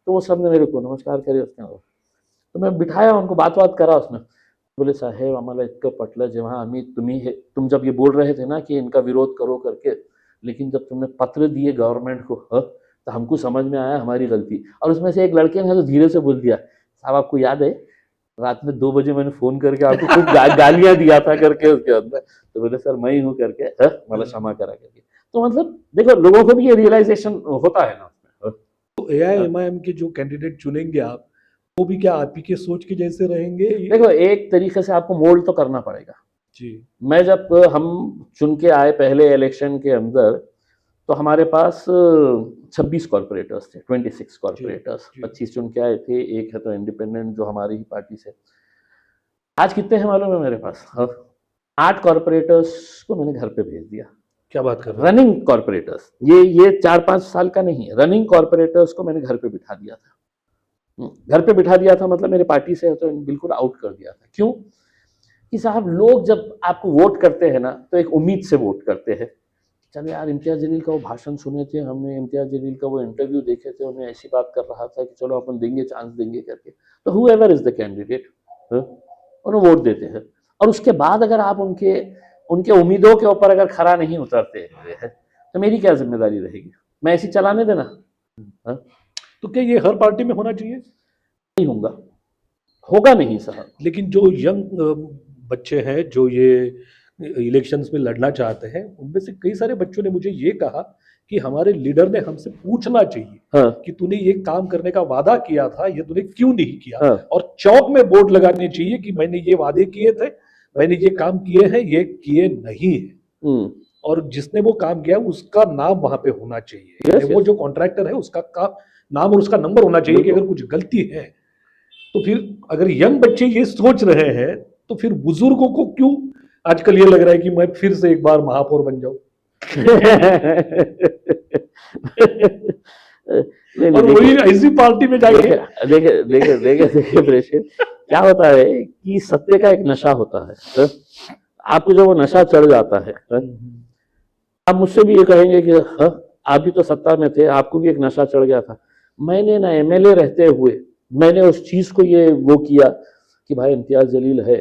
तो वो सब ने मेरे को नमस्कार करे उसने, तो मैं बिठाया उनको, बात करा उसमें। बोले साहेब आम्हाला इतकं पटलं जेव्हा तुम जब ये बोल रहे थे ना कि इनका विरोध करो करके, लेकिन जब तुमने पत्र दिए गवर्नमेंट को तो हमको समझ में आया हमारी गलती। और उसमें से एक लड़के ने तो धीरे से बोल दिया, साहब आपको याद है रात में 2 बजे मैंने फोन करके आपको खूब गालियां दिया था करके उसके अंदर। तो बोले सर मैं ही हूँ करके, मतलब क्षमा करा करके। तो मतलब देखो लोगों को भी ये रियलाइजेशन होता है ना। तो एआईएमआईएम के जो कैंडिडेट चुनेंगे आप, वो भी क्या आप ही के सोच के जैसे रहेंगे? देखो एक तरीके से आपको मोल्ड तो करना पड़ेगा जी। मैं जब हम चुन के आए पहले इलेक्शन के अंदर, तो हमारे पास 26 कॉर्पोरेटर्स थे, 26 कॉर्पोरेटर्स, 25 चुन के आए थे, एक है तो इंडिपेंडेंट जो हमारी ही पार्टी से। आज कितने हैं मालूम है मेरे पास? 8 कॉर्पोरेटर्स को मैंने घर पे भेज दिया। क्या बात कर रहे हैं? रनिंग कॉर्पोरेटर्स, ये 4-5 साल का नहीं है, रनिंग कॉर्पोरेटर्स को मैंने घर पे बिठा दिया था। घर पे बिठा दिया था मतलब मेरे पार्टी से तो बिल्कुल आउट कर दिया था। क्यों? कि साहब लोग जब आपको वोट करते हैं ना तो एक उम्मीद से वोट करते हैं। चलो यार इम्तियाज जलील का वो भाषण सुने थे हमने, इम्तियाज जलील का वो इंटरव्यू देखे थे, उन्हें ऐसी बात कर रहा था कि चलो अपन देंगे, चांस देंगे करके। तो हूएवर इज द कैंडिडेट उन्हें वोट देते हैं, और उसके बाद अगर आप उनके उम्मीदों के ऊपर अगर खरा नहीं उतरते तो मेरी क्या जिम्मेदारी रहेगी? मैं ऐसी चलाने देना? तो क्या ये हर पार्टी में होना चाहिए? नहीं होगा नहीं साहब। लेकिन जो यंग बच्चे हैं जो ये इलेक्शंस में लड़ना चाहते हैं, उनमें से कई सारे बच्चों ने मुझे ये कहा कि हमारे लीडर ने हमसे पूछना चाहिए कि तूने ये काम करने का वादा किया था, ये तूने क्यों नहीं किया? और चौक में बोर्ड लगाने चाहिए कि मैंने ये वादे किए थे, मैंने ये काम किए हैं, ये किए नहीं है। और जिसने वो काम किया उसका नाम वहां पे होना चाहिए। Yes, वो yes. जो कॉन्ट्रैक्टर है उसका नाम और उसका नंबर होना चाहिए कि बिल्कुल। अगर कुछ गलती है तो फिर अगर यंग बच्चे ये सोच रहे हैं तो फिर बुजुर्गों को क्यों आजकल ये लग रहा है कि मैं फिर से एक बार महापौर बन जाऊं नहीं, और वही ऐसी पार्टी में जाके देखे देखे देखे देखे प्रेषित, क्या होता है कि सत्य का एक नशा होता है, आपको जो वो नशा चढ़ जाता है, आप मुझसे भी ये कहेंगे कि आप भी तो सत्ता में थे, आपको भी एक नशा चढ़ गया था। मैंने ना एमएलए रहते हुए मैंने उस चीज को ये वो किया कि भाई इम्तियाज जलील है,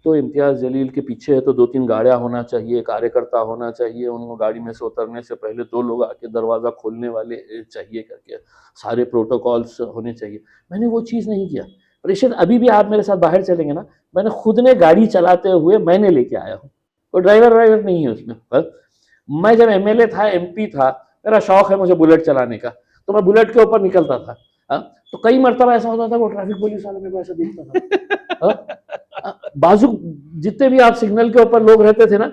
तो इम्तियाज जलील के पीछे है तो 2-3 गाड़ियां होना चाहिए, कार्यकर्ता होना चाहिए, उनको गाड़ी में से उतरने से पहले 2 लोग आके दरवाजा खोलने वाले चाहिए करके, सारे प्रोटोकॉल्स होने चाहिए। मैंने वो चीज़ नहीं किया। प्रेषित, अभी भी आप मेरे साथ बाहर चलेंगे ना, मैंने खुद ने गाड़ी चलाते हुए मैंने लेके आया हूँ, कोई ड्राइवर नहीं है उसमें। मैं जब एमएलए था, एमपी था, मेरा शौक है मुझे बुलेट चलाने का, तो मैं बुलेट के ऊपर निकलता था। तो कई मरतबा ऐसा होता था वो ट्रैफिक पुलिस वाले मेरे को ऐसा देखता था। बाजू जितने भी आप सिग्नल के ऊपर लोग रहते थे ना,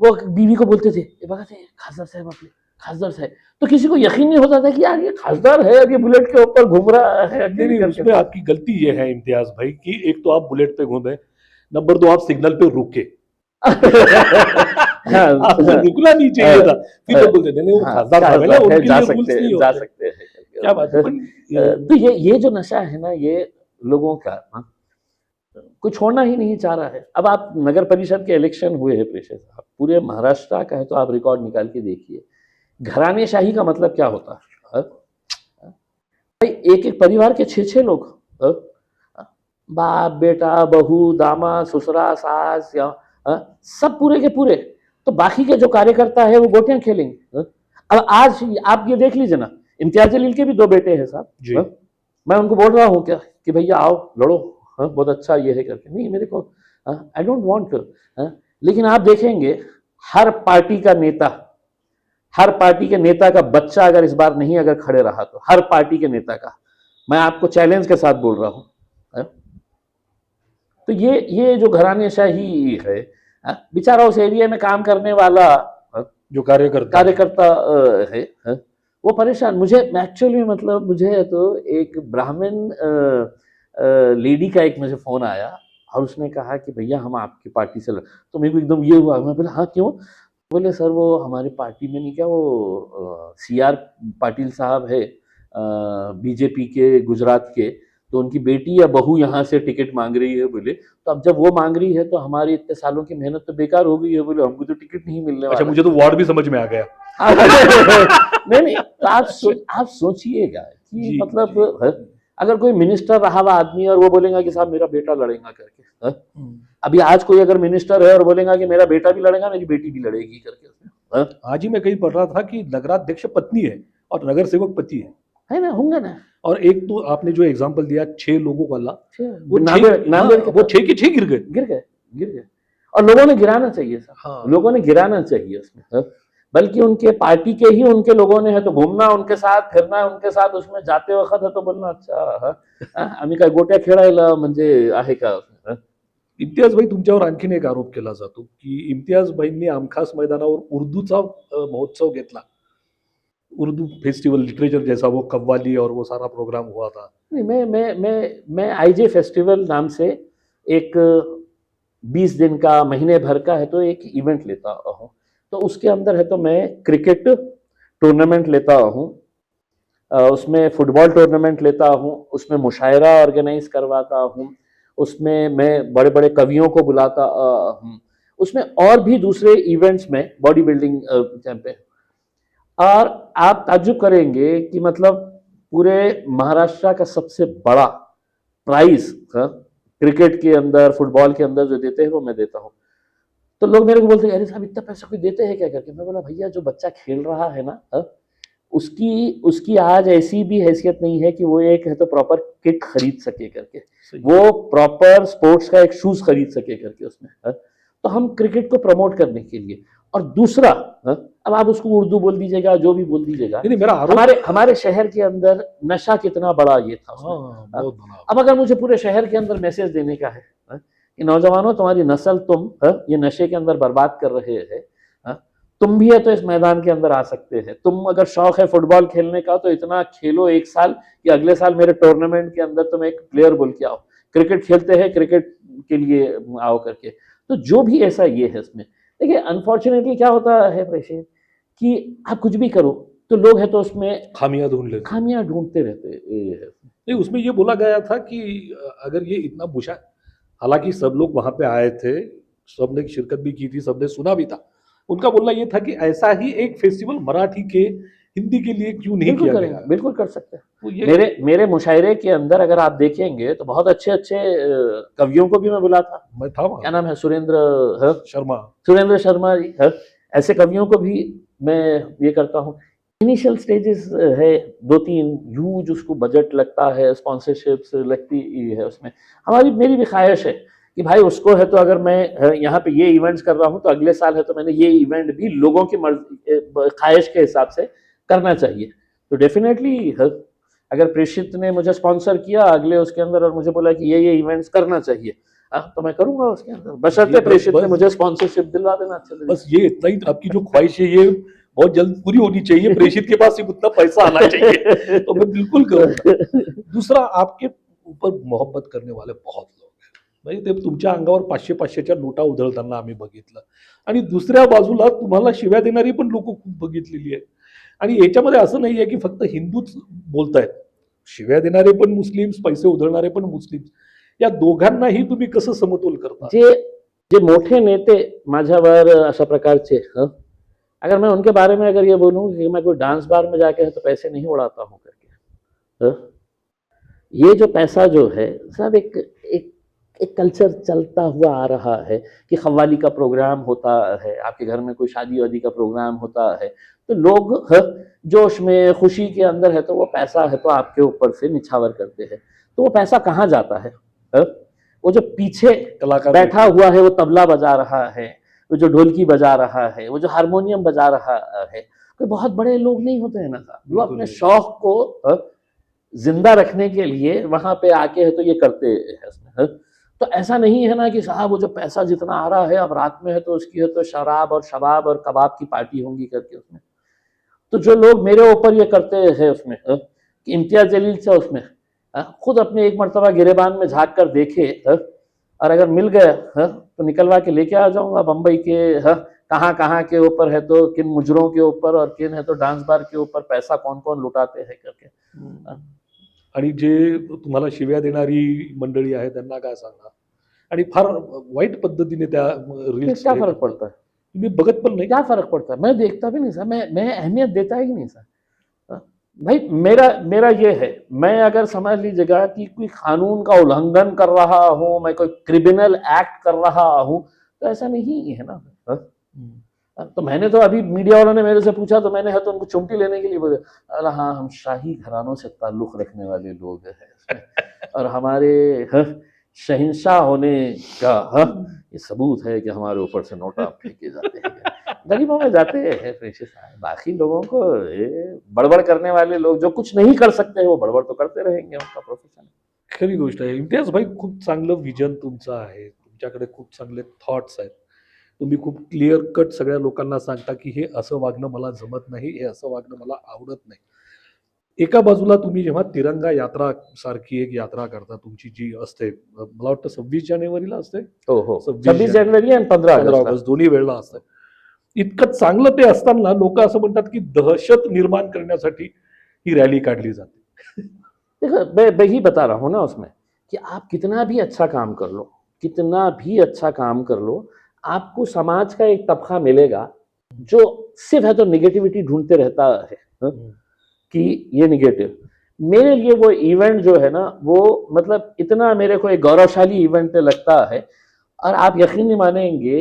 वो बीवी को बोलते थे ये बता खासदार साहब आपने खासदार साहब, तो किसी को यकीन नहीं होता था कि यार ये खासदार है, अब ये बुलेट के ऊपर घूम रहा है। नहीं, उसमें आपकी गलती ये है इम्तियाज भाई कि एक तो आप बुलेट पे घूमे, नंबर 2 आप सिग्नल पे रुके। आपको रुकना नहीं चाहिए था, फिर तो बोलते नहीं वो खासदार साहब है ना, उनके लिए रूल्स नहीं होते। जा सकते हैं, क्या बात है। तो ये जो नशा है ना, ये लोगों का कोई छोड़ना ही नहीं चाह रहा है। अब आप नगर परिषद के इलेक्शन हुए हैं प्रेषित साहब, पूरे महाराष्ट्र का है तो आप रिकॉर्ड निकाल के देखिए, घराने शाही का मतलब क्या होता है। भाई एक एक परिवार के 6-6 लोग, बाप बेटा बहू दामाद ससुरा सास या सब पूरे के पूरे, तो बाकी के जो कार्यकर्ता है वो गोटियां खेलेंगे। अब आज आप ये देख लीजिए ना, इम्तियाज जलील के भी 2 बेटे हैं साहब, मैं उनको बोल रहा हूँ क्या कि भैया आओ लड़ो, बहुत अच्छा ये है करके, नहीं मेरे को आई डोंट वांट, लेकिन आप देखेंगे हर पार्टी का नेता, हर पार्टी के नेता का बच्चा अगर इस बार नहीं अगर खड़े रहा, तो हर पार्टी के नेता का, मैं आपको चैलेंज के साथ बोल रहा हूं। तो ये जो घरानेशाही है, बेचारा उस एरिया में काम करने वाला जो कार्यकर्ता है, वो परेशान। मुझे एक्चुअली मतलब मुझे तो एक ब्राह्मण लेडी का एक मुझे फोन आया और उसने कहा कि भैया हम आपकी पार्टी से तो मेरे को एकदम ये हुआ, मैं बोला हाँ क्यों? बोले सर वो हमारी पार्टी में नहीं क्या, वो CR पाटिल साहब है बीजेपी के गुजरात के, तो उनकी बेटी या बहू यहाँ से टिकट मांग रही है। बोले तो अब जब वो मांग रही है तो हमारी इतने सालों की मेहनत तो बेकार हो गई है। बोले हमको तो टिकट नहीं मिलने वाला। अच्छा, मुझे तो वार्ड भी समझ में आ गया। नहीं तो आप सोचिएगा कि मतलब अगर कोई मिनिस्टर रहा हुआ आदमी और वो बोलेगा कि साहब मेरा बेटा लड़ेगा करके, अभी आज कोई अगर मिनिस्टर है और बोलेगा कि मेरा बेटा भी लड़ेगा मेरी बेटी भी लड़ेगी करके। आज ही मैं कहीं पढ़ रहा था कि नगराध्यक्ष पत्नी है और नगर सेवक पति है ना, होंगे ना। और एक तो आपने जो एग्जांपल दिया 6 लोगों वाला, वो 6 के 6 गिर गए और लोगों ने गिराना चाहिए सर, लोगों ने गिराना चाहिए उसमें, बल्कि उनके पार्टी के ही उनके लोगों ने है तो घूमना उनके साथ, फिरना उनके साथ, उसमें जाते वक्त है तो बोलना अच्छा आम्ही काय गोट्या खेळायला म्हणजे आहे का। इम्तियाज भाई तुमच्यावर आणखीन एक आरोप केला जातो की इम्तियाज भाईंनी आमखास मैदानावर उर्दूचा महोत्सव घेतला, उर्दू फेस्टिवल लिटरेचर जैसा, वो कव्वाली और वो सारा प्रोग्राम हुआ था। नहीं, मैं IJ फेस्टिवल नाम से एक 20 दिन का महीने भर का है तो एक इवेंट लेता हूँ, तो उसके अंदर है तो मैं क्रिकेट टूर्नामेंट लेता हूँ, उसमें फुटबॉल टूर्नामेंट लेता हूँ, उसमें मुशायरा ऑर्गेनाइज करवाता हूँ, उसमें मैं बड़े बड़े कवियों को बुलाता हूँ, उसमें और भी दूसरे इवेंट्स में बॉडी बिल्डिंग कैंपेन। और आप ताज्जुब करेंगे कि मतलब पूरे महाराष्ट्र का सबसे बड़ा प्राइज क्रिकेट के अंदर फुटबॉल के अंदर जो देते हैं वो मैं देता हूँ। तो लोग मेरे को बोलते हैं अरे साहब इतना पैसा कोई देते हैं क्या करके। मैं बोला भैया जो बच्चा खेल रहा है ना, उसकी आज ऐसी भी हैसियत नहीं है कि वो एक है तो प्रॉपर किट खरीद सके करके, वो प्रॉपर स्पोर्ट्स का एक शूज खरीद सके करके उसमें। तो हम क्रिकेट को प्रमोट करने के लिए, और दूसरा अब आप उसको उर्दू बोल दीजिएगा जो भी बोल दीजिएगा, हमारे शहर के अंदर नशा कितना बड़ा ये था। बहुत बड़ा। अब अगर मुझे पूरे शहर के अंदर मैसेज देने का है कि नौजवानों तुम्हारी नस्ल तुम ये नशे के अंदर बर्बाद कर रहे हैं, तुम भी है तो इस मैदान के अंदर आ सकते हैं। तुम अगर शौक है फुटबॉल खेलने का तो इतना खेलो एक साल कि अगले साल मेरे टूर्नामेंट के अंदर तुम एक प्लेयर बोल के आओ। क्रिकेट खेलते हैं, क्रिकेट के लिए आओ करके। तो जो भी ऐसा ये है इसमें, देखिए अनफॉर्चुनेटली क्या होता है प्रेषित कि आप कुछ भी करो तो लोग है तो उसमें खामियां ढूंढ लेते। खामियां ढूंढते रहते हैं। नहीं, उसमें ये बोला गया था कि अगर ये इतना बुरा, हालांकि सब लोग वहां पे आए थे, सबने शिरकत भी की थी, सबने सुना भी था, उनका बोलना ये था कि ऐसा ही एक फेस्टिवल मराठी के हिंदी के लिए क्यों नहीं बिल्कुल किया करेंगे, गया। बिल्कुल कर सकते हैं। तो ये मेरे मुशायरे के अंदर अगर आप देखेंगे तो बहुत अच्छे अच्छे कवियों को भी मैं बुला था। मैं था वहां। क्या नाम है, सुरेंद्र शर्मा जी है, ऐसे कवियों को भी मैं ये करता हूँ। इनिशियल स्टेजेस है, 2-3 ह्यूज उसको बजट लगता है, स्पॉन्सरशिप्स लगती है उसमें। मेरी भी ख्वाहिश है कि भाई उसको है तो अगर मैं यहाँ पे ये इवेंट्स कर रहा हूँ तो अगले साल है तो मैंने ये इवेंट भी लोगों की ख्वाहिश के हिसाब से करना चाहिए। तो डेफिनेटली अगर प्रेषित ने मुझे स्पॉन्सर किया अगले उसके अंदर और मुझे बोला कि ये इवेंट्स करना चाहिए, तो मैं करूंगा उसके अंदर, बशर्ते प्रेषित ने मुझे स्पॉन्सरशिप दिलवा देना अच्छे से। बस ये इतना ही आपकी जो ख्वाहिश है ये बहुत जल्द पूरी होनी चाहिए। प्रेषित के पास सिर्फ उतना पैसा आना चाहिए तो मैं बिल्कुल करूंगा। दूसरा, आपके ऊपर मोहब्बत करने वाले बहुत लोग आहेत, म्हणजे ते तुमच्या अंगावर 500-500च्या नोटा उधळताना आम्ही बघितलं, आणि दुसऱ्या बाजूला तुम्हाला शिव्या देणारी पण लोक खूप बघितलेली आहेत। आणि याच्यामध्ये असं नाही आहे की फक्त हिंदूच बोलतायत, शिव्या देणारे पण मुस्लिम्स, पैसे उधळणारे पण मुस्लिम्स, या दोघांनाही तुम्ही कसं समतोल करता? जे मोठे नेते माझ्यावर अशा प्रकारचे, अगर मैं उनके बारे में अगर ये बोलूं कि मैं कोई डांस बार में जाके तो पैसे नहीं उड़ाता हूं करके, ये जो पैसा जो है सब एक कल्चर चलता हुआ आ रहा है कि खव्वाली का प्रोग्राम होता है, आपके घर में कोई शादी वादी का प्रोग्राम होता है तो लोग जोश में खुशी के अंदर है तो वो पैसा है तो आपके ऊपर से निछावर करते हैं। तो वो पैसा कहाँ जाता है? वो जो पीछे कलाकार बैठा हुआ है, वो तबला बजा रहा है, वो जो ढोलकी बजा रहा है, वो जो हारमोनियम बजा रहा है, कोई बहुत बड़े लोग नहीं होते हैं ना साहब, वो अपने शौक को जिंदा रखने के लिए वहां पे आके है तो ये करते हैं। तो ऐसा नहीं है ना कि साहब वो जो पैसा जितना आ रहा है अब रात में है तो उसकी है तो शराब और शबाब और कबाब की पार्टी होंगी करके उसमें। तो जो लोग मेरे ऊपर ये करते हैं उसमें कि इम्तियाज जलील से उसमें खुद अपने एक मरतबा गिरेबान में झांक कर देखे, और अगर मिल गया तो निकलवा के लेके आ जाऊंगा बम्बई के कहाँ के ऊपर है तो किन मुजरों के ऊपर और किन है तो डांस बार के ऊपर पैसा कौन कौन लुटाते हैं करके। आणि जे तुम्हाला शिव्या देणारी मंडळी आहे त्यांना काय सांगा, आणि फार वाईट पद्धतीने त्या रील्स, क्या फर्क पड़ता है? तुम्ही बघत पण नाही? क्या फर्क पड़ता है? मैं देखता भी नहीं सर, मैं अहमियत देता ही नहीं सर। भाई मेरा ये है, मैं अगर समझ लीजिएगा कि कोई कानून का उल्लंघन कर रहा हूं, मैं कोई क्रिमिनल एक्ट कर रहा हूं, तो ऐसा नहीं है ना। तो मैंने तो अभी मीडिया वालों ने मेरे से पूछा तो मैंने है तो उनको चुमटी लेने के लिए बोला, अरे हाँ हम शाही घरानों से ताल्लुक रखने वाले लोग हैं और हमारे शहंशाह होने का ये सबूत है कि हमारे ऊपर से नोटा फेंके जाते हैं, गरीबों में जाते हैं प्रेषित साहब। बाकी लोगों को बड़बड़ करने वाले लोग जो कुछ नहीं कर सकते हैं वो बड़बड़ तो करते रहेंगे, उनका प्रोफेशन। खरी गोष्ट आहे इम्तियाज भाई, खूप चांगलं विजन तुमचं आहे, तुमच्याकडे खूप चांगले थॉट्स आहेत, तुम्ही खूप क्लिअर कट सगळ्या लोकांना सांगता की हे असं वागणं मला जमत नाही, हे असं वागणं मला आवडत नाही। एका बाजूला तुम्ही जेव्हा तिरंगा यात्रा सारखी एक यात्रा करता तुमची जी असते, मला वाटतं 26 जानेवारीला असते, हो 26 जानेवारी आणि 15 ऑगस्ट दोन्ही वेळेला असतं। इतकं चांगलं ते असताना लोक असं म्हणतात की दहशत निर्माण करण्यासाठी ही रॅली काढली जाते। देखो मैं ही बता रहा हूँ ना उसमें कि आप कितना भी अच्छा काम कर लो, कितना भी अच्छा काम कर लो, आपको समाज का एक तबका मिलेगा जो सिर्फ है तो निगेटिविटी ढूंढते रहता है कि ये निगेटिव। मेरे लिए वो इवेंट जो है ना वो मतलब इतना मेरे को एक गौरवशाली इवेंट लगता है, और आप यकीन नहीं मानेंगे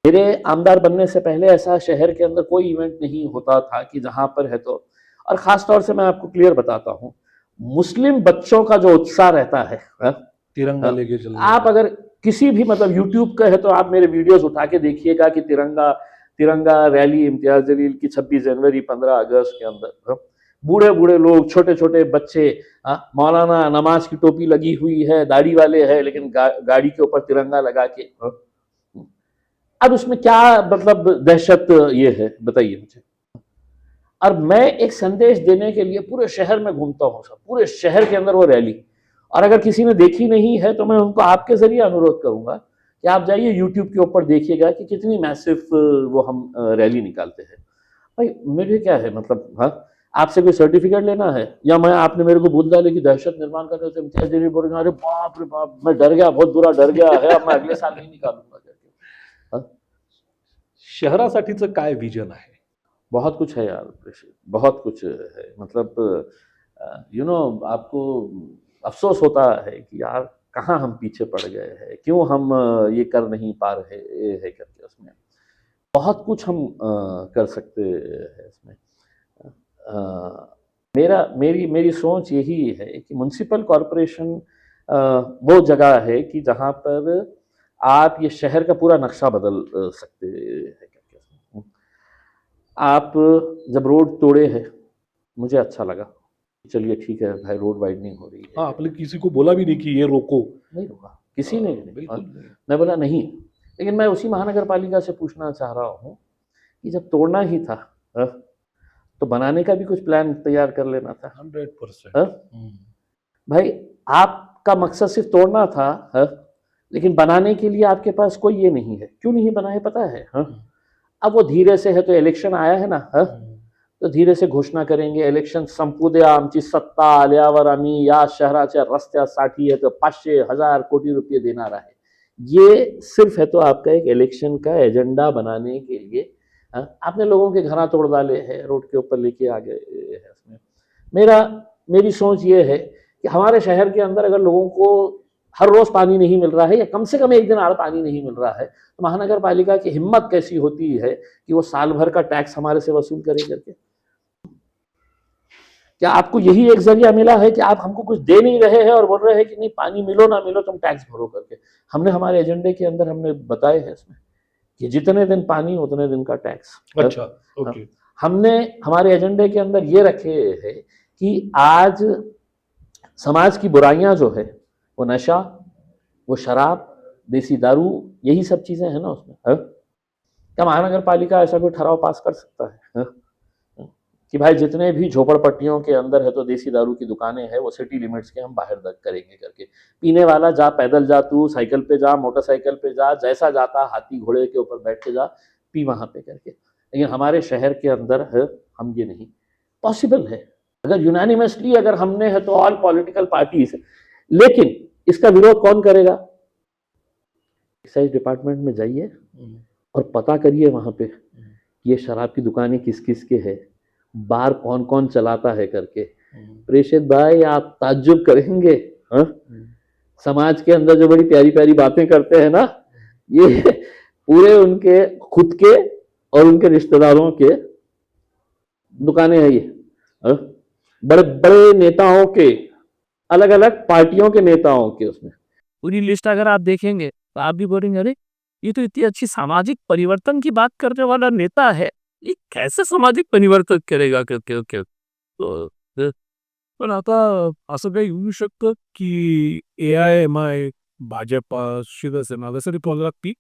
मेरे आमदार बनने से पहले ऐसा शहर के अंदर कोई इवेंट नहीं होता था कि जहां पर है तो, और खास तौर से मैं आपको क्लियर बताता हूं, मुस्लिम बच्चों का जो उत्साह रहता है तिरंगा लेके चलना। आप अगर किसी भी मतलब यूट्यूब का है तो आप मेरे वीडियोस उठा के देखिएगा कि तिरंगा रैली इम्तियाज जलील की 26 जनवरी 15 अगस्त के अंदर बूढ़े बूढ़े लोग, छोटे छोटे बच्चे, मौलाना नमाज की टोपी लगी हुई है, दाढ़ी वाले है लेकिन गाड़ी के ऊपर तिरंगा लगा के। अब उसमें क्या मतलब दहशत ये है बताइए मुझे। और मैं एक संदेश देने के लिए पूरे शहर में घूमता हूँ, सब पूरे शहर के अंदर वो रैली, और अगर किसी ने देखी नहीं है तो मैं उनको आपके जरिए अनुरोध करूंगा कि आप जाइए यूट्यूब के ऊपर देखिएगा कि कितनी मैसिव वो हम रैली निकालते हैं। भाई मुझे क्या है मतलब, हाँ आपसे कोई सर्टिफिकेट लेना है, या मैं आपने मेरे को बोल डाले कि दहशत निर्माण करने से इम्तियाज जलील बोल रहे, अरे बाप रे बाप मैं डर गया, बहुत बुरा डर गया है, अब मैं अगले साल नहीं निकालूंगा करके। हाँ? शहरासाठीचं काय विजन आहे? बहुत कुछ है यार, बहुत कुछ है, मतलब आपको अफसोस होता है कि यार कहाँ हम पीछे पड़ गए हैं, क्यों हम ये कर नहीं पा रहे हैं करके। उसमें बहुत कुछ हम कर सकते हैं इसमें। मेरी सोच यही है कि म्युनिसिपल कॉरपोरेशन वो जगह है कि जहाँ पर आप ये शहर का पूरा नक्शा बदल सकते हैं करके। आप जब रोड तोड़े हैं, मुझे अच्छा लगा, चलिए ठीक है भाई रोड वाइडनिंग हो रही है। हाँ, आपने किसी को बोला भी नहीं कि ये रोको? नहीं रोका, किसी ने नहीं। बिल्कुल नहीं। मैं बोला नहीं, लेकिन मैं उसी महानगर पालिका से पूछना चाह रहा हूँ कि जब तोड़ना ही था तो बनाने का भी कुछ प्लान तैयार कर लेना था। 100%। भाई आपका मकसद सिर्फ तोड़ना था, लेकिन बनाने के लिए आपके पास कोई ये नहीं है, क्यों नहीं बनाए पता है? अब वो धीरे से है, तो इलेक्शन आया है ना, तो धीरे से घोषणा करेंगे, इलेक्शन संपू द्या, आमची सत्ता आल्यावर आम्ही या शहराच्या रस्त्यासाठी 500,000 कोटी रुपये देणार आहे। ये सिर्फ है तो आपका एक इलेक्शन का एजेंडा बनाने के लिए। आपने लोगों के घर तोड़ डाले हैं, रोड के ऊपर लेके आ गए हैं। उसमें मेरी सोच ये है कि हमारे शहर के अंदर अगर लोगों को हर रोज पानी नहीं मिल रहा है, या कम से कम एक दिन आड़ पानी नहीं मिल रहा है, तो महानगर पालिका की हिम्मत कैसी होती है कि वो साल भर का टैक्स हमारे से वसूल करे करके। क्या आपको यही एक जरिया मिला है कि आप हमको कुछ दे नहीं रहे हैं और बोल रहे हैं कि नहीं पानी मिलो ना मिलो तुम टैक्स भरो करके? हमने हमारे एजेंडे के अंदर हमने बताए हैं इसमें कि जितने दिन पानी उतने दिन का टैक्स। अच्छा, ओके। हमने हमारे एजेंडे के अंदर ये रखे हैं कि आज समाज की बुराइयां जो है, वो नशा, वो शराब, देसी दारू, यही सब चीजें हैं ना उसमें। क्या महानगर पालिका ऐसा कोई ठराव पास कर सकता है कि भाई जितने भी झोपड़पट्टियों के अंदर है तो देसी दारू की दुकानें हैं, वो सिटी लिमिट्स के हम बाहर करेंगे करके? पीने वाला जा, पैदल जा, तू साइकिल पे जा, मोटरसाइकिल पे जा, जैसा जाता हाथी घोड़े के ऊपर बैठ के जा, पी वहां पे करके। लेकिन हमारे शहर के अंदर है, हम ये नहीं पॉसिबल है। अगर यूनानिमसली अगर हमने है तो ऑल पॉलिटिकल पार्टीज, लेकिन इसका विरोध कौन करेगा? एक्साइज डिपार्टमेंट में जाइए और पता करिए वहां पे ये शराब की दुकानें किस किस के है, बार कौन कौन चलाता है करके। प्रेषित भाई आप ताज्जुब करेंगे। समाज के अंदर जो बड़ी प्यारी प्यारी बातें करते हैं ना, ये पूरे उनके खुद के और उनके रिश्तेदारों के दुकानें हैं। ये बड़े बड़े नेताओं के, अलग अलग पार्टियों के नेताओं के उसमें पूरी लिस्ट अगर आप देखेंगे तो आप भी बोलेंगे अरे ये तो इतनी अच्छी सामाजिक परिवर्तन की बात करने वाला नेता है, ये कैसे सामाजिक परिवर्तन करेगा करके। तो पण आता असं काही होऊ शकतं की AIMI, भाजपा, शिवसेना जसं रिपॉर्ट लागती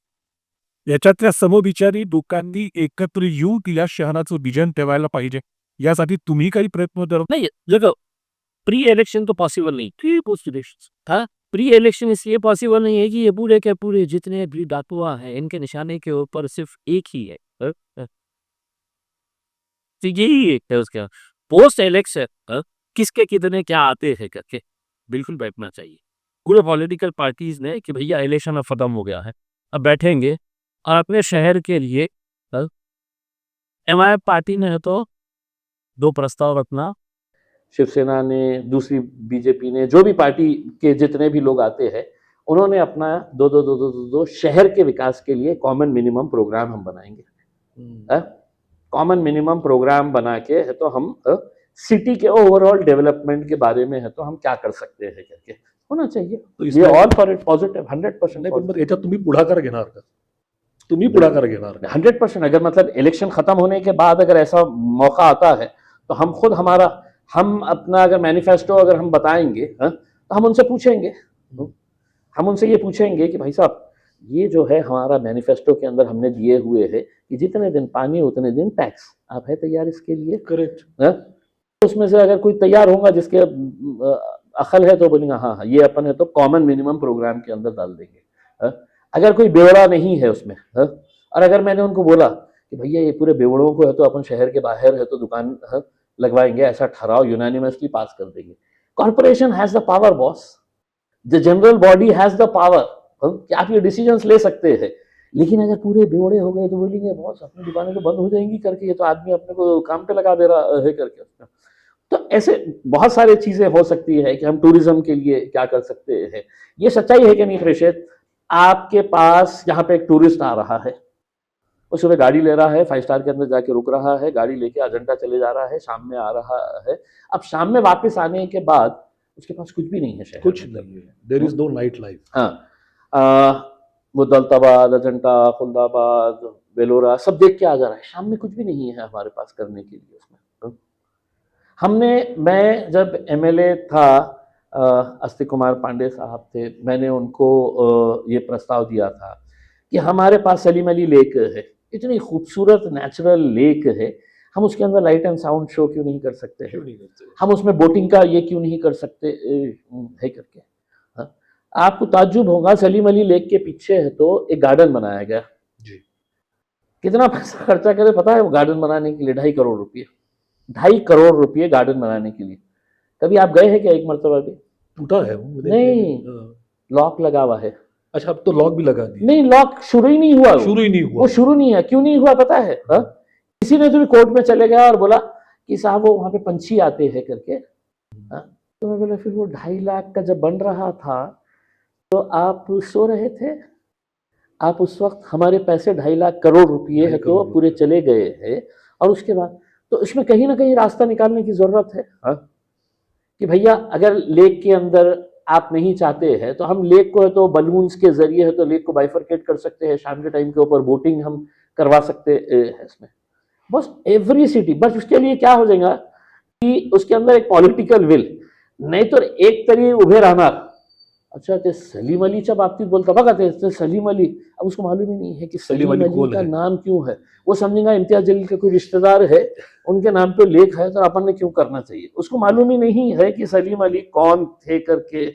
याच्यातल्या समविचारी लोकांनी एकत्र येऊन तिला शहराचं विजन ठेवायला पाहिजे, यासाठी तुम्ही काही प्रयत्न करत? नहीं देखो, प्री इलेक्शन तो पॉसिबल नहीं, पोस्ट इलेक्शन था। प्री इलेक्शन इसलिए पॉसिबल नहीं है कि ये पूरे के पूरे जितने भी डाकुआ हैं इनके निशाने के ऊपर सिर्फ एक ही है, तो यही एक है उसका। पोस्ट इलेक्शन किसके कितने क्या आते हैं करके बिल्कुल बैठना चाहिए पूरे पॉलिटिकल पार्टीज ने कि भैया इलेक्शन अब खत्म हो गया है, अब बैठेंगे और अपने शहर के लिए MIM पार्टी ने है तो 2 प्रस्ताव रखना, शिवसेना ने, दूसरी बीजेपी ने, जो भी पार्टी के जितने भी लोग आते हैं, उन्होंने अपना दो शहर के विकास के लिए कॉमन मिनिमम प्रोग्राम हम बनाएंगे। कॉमन मिनिमम प्रोग्राम बना के है तो हम सिटी के ओवरऑल डेवलपमेंट के बारे में है तो हम क्या कर सकते हैं करके होना चाहिए। तो ये इसमें ऑल फॉर इट पॉझिटिव्ह 100%। नाही, पण मग याच्यात तुम्ही पुढाकार घेणार का? तुम्ही पुढाकार घेणार का? 100%। अगर मतलब इलेक्शन खत्म होने के बाद अगर ऐसा मौका आता है तो हम खुद हम अपना अगर मैनिफेस्टो अगर हम बताएंगे, तो हम उनसे पूछेंगे, हम उनसे ये पूछेंगे कि भाई साहब ये जो है हमारा मैनिफेस्टो के अंदर हमने दिए हुए है कि जितने दिन पानी उतने दिन टैक्स। आप है तैयार इसके लिए? करेक्ट। उसमें से अगर कोई तैयार होगा जिसके अकल है तो बोलेंगे हाँ हाँ ये अपन है तो कॉमन मिनिमम प्रोग्राम के अंदर डाल देंगे। अगर कोई बेवड़ा नहीं है उसमें, और अगर मैंने उनको बोला कि भैया ये पूरे बेवड़ों को है तो अपन शहर के बाहर है तो दुकान लगवाएंगे, ऐसा ठहराव यूनानिमसली पास कर देंगे। Corporation has the power boss, the general body has the power कि आप ये डिसीजंस ले सकते हैं। लेकिन अगर पूरे बेवड़े हो गए तो बोलेंगे बॉस अपनी दुकानें तो बंद हो जाएंगी करके, ये तो आदमी अपने को काम पे लगा दे रहा है करके। तो ऐसे बहुत सारी चीजें हो सकती है कि हम टूरिज्म के लिए क्या कर सकते हैं। ये सच्चाई है कि नहीं प्रेषित? आपके पास यहाँ पे एक टूरिस्ट आ रहा है, वो सुबह गाड़ी ले रहा है, 5 स्टार के अंदर जाके रुक रहा है, गाड़ी लेके अजंता चले जा रहा है, शाम में आ रहा है। अब शाम में वापस आने के बाद उसके पास कुछ भी नहीं है शहर कुछ में। नहीं है, there is no night life. हाँ, वो दौलताबाद, अजंता, खुलदाबाद, बेलोरा सब देख के आ जा रहा है, शाम में कुछ भी नहीं है हमारे पास करने के लिए उसमें। मैं जब एमएलए था, अस्ति कुमार पांडे साहब थे, मैंने उनको ये प्रस्ताव दिया था कि हमारे पास सलीम अली लेक है, इतनी खूबसूरत नेचुरल लेक है, हम उसके अंदर लाइट एंड साउंड शो क्यों नहीं कर सकते हैं? क्यों नहीं करते? हम उसमें बोटिंग का ये क्यों नहीं कर सकते है करके। हाँ? आपको ताज्जुब होगा, सलीम अली लेक के पीछे है तो एक गार्डन बनाया गया जी। कितना पैसा खर्चा करे पता है वो गार्डन बनाने के लिए? 2.5 करोड़ रुपये। 2.5 करोड़ रुपये गार्डन बनाने के लिए। कभी आप गए हैं क्या एक मरतबा भी? टूटा है वो? नहीं, लॉक लगा हुआ है। अच्छा, अब तो लॉक भी लगा दिया? नहीं, लॉक शुरू ही नहीं हुआ, शुरू ही नहीं हुआ। वो शुरू नहीं है। क्यों नहीं हुआ पता है? किसी ने तो भी कोर्ट में चले गया और बोला कि साहब वो वहां पे पंछी आते हैं करके। तो मैं बोला फिर वो 2.5 लाख का जब बन रहा था तो आप सो रहे थे? आप उस वक्त हमारे पैसे 2.5 लाख करोड़ रुपये है तो पूरे चले गए हैं। और उसके बाद तो इसमें कहीं ना कहीं रास्ता निकालने की जरूरत है। कि भैया अगर लेक के अंदर आप नहीं चाहते हैं तो हम लेक को है तो बलून्स के जरिए है तो लेक को बाइफरकेट कर सकते हैं, शाम के टाइम के ऊपर बोटिंग हम करवा सकते हैं इसमें। बस एवरी सिटी, बस उसके लिए क्या हो जाएगा कि उसके अंदर एक पॉलिटिकल विल, नहीं तो एक तरी उभे रहना। अच्छा ते सलीम अलीच्या बाबतीत बोलता बघा ते सलीम अली, अब उसको मालूम ही नहीं है कि सलीम अली का नाम क्यों है। वो समझेगा इम्तियाज जलील का कोई रिश्तेदार है, उनके नाम पे लेख है तो अपन ने क्यों करना चाहिए। उसको मालूम ही नहीं है कि सलीम अली कौन थे करके।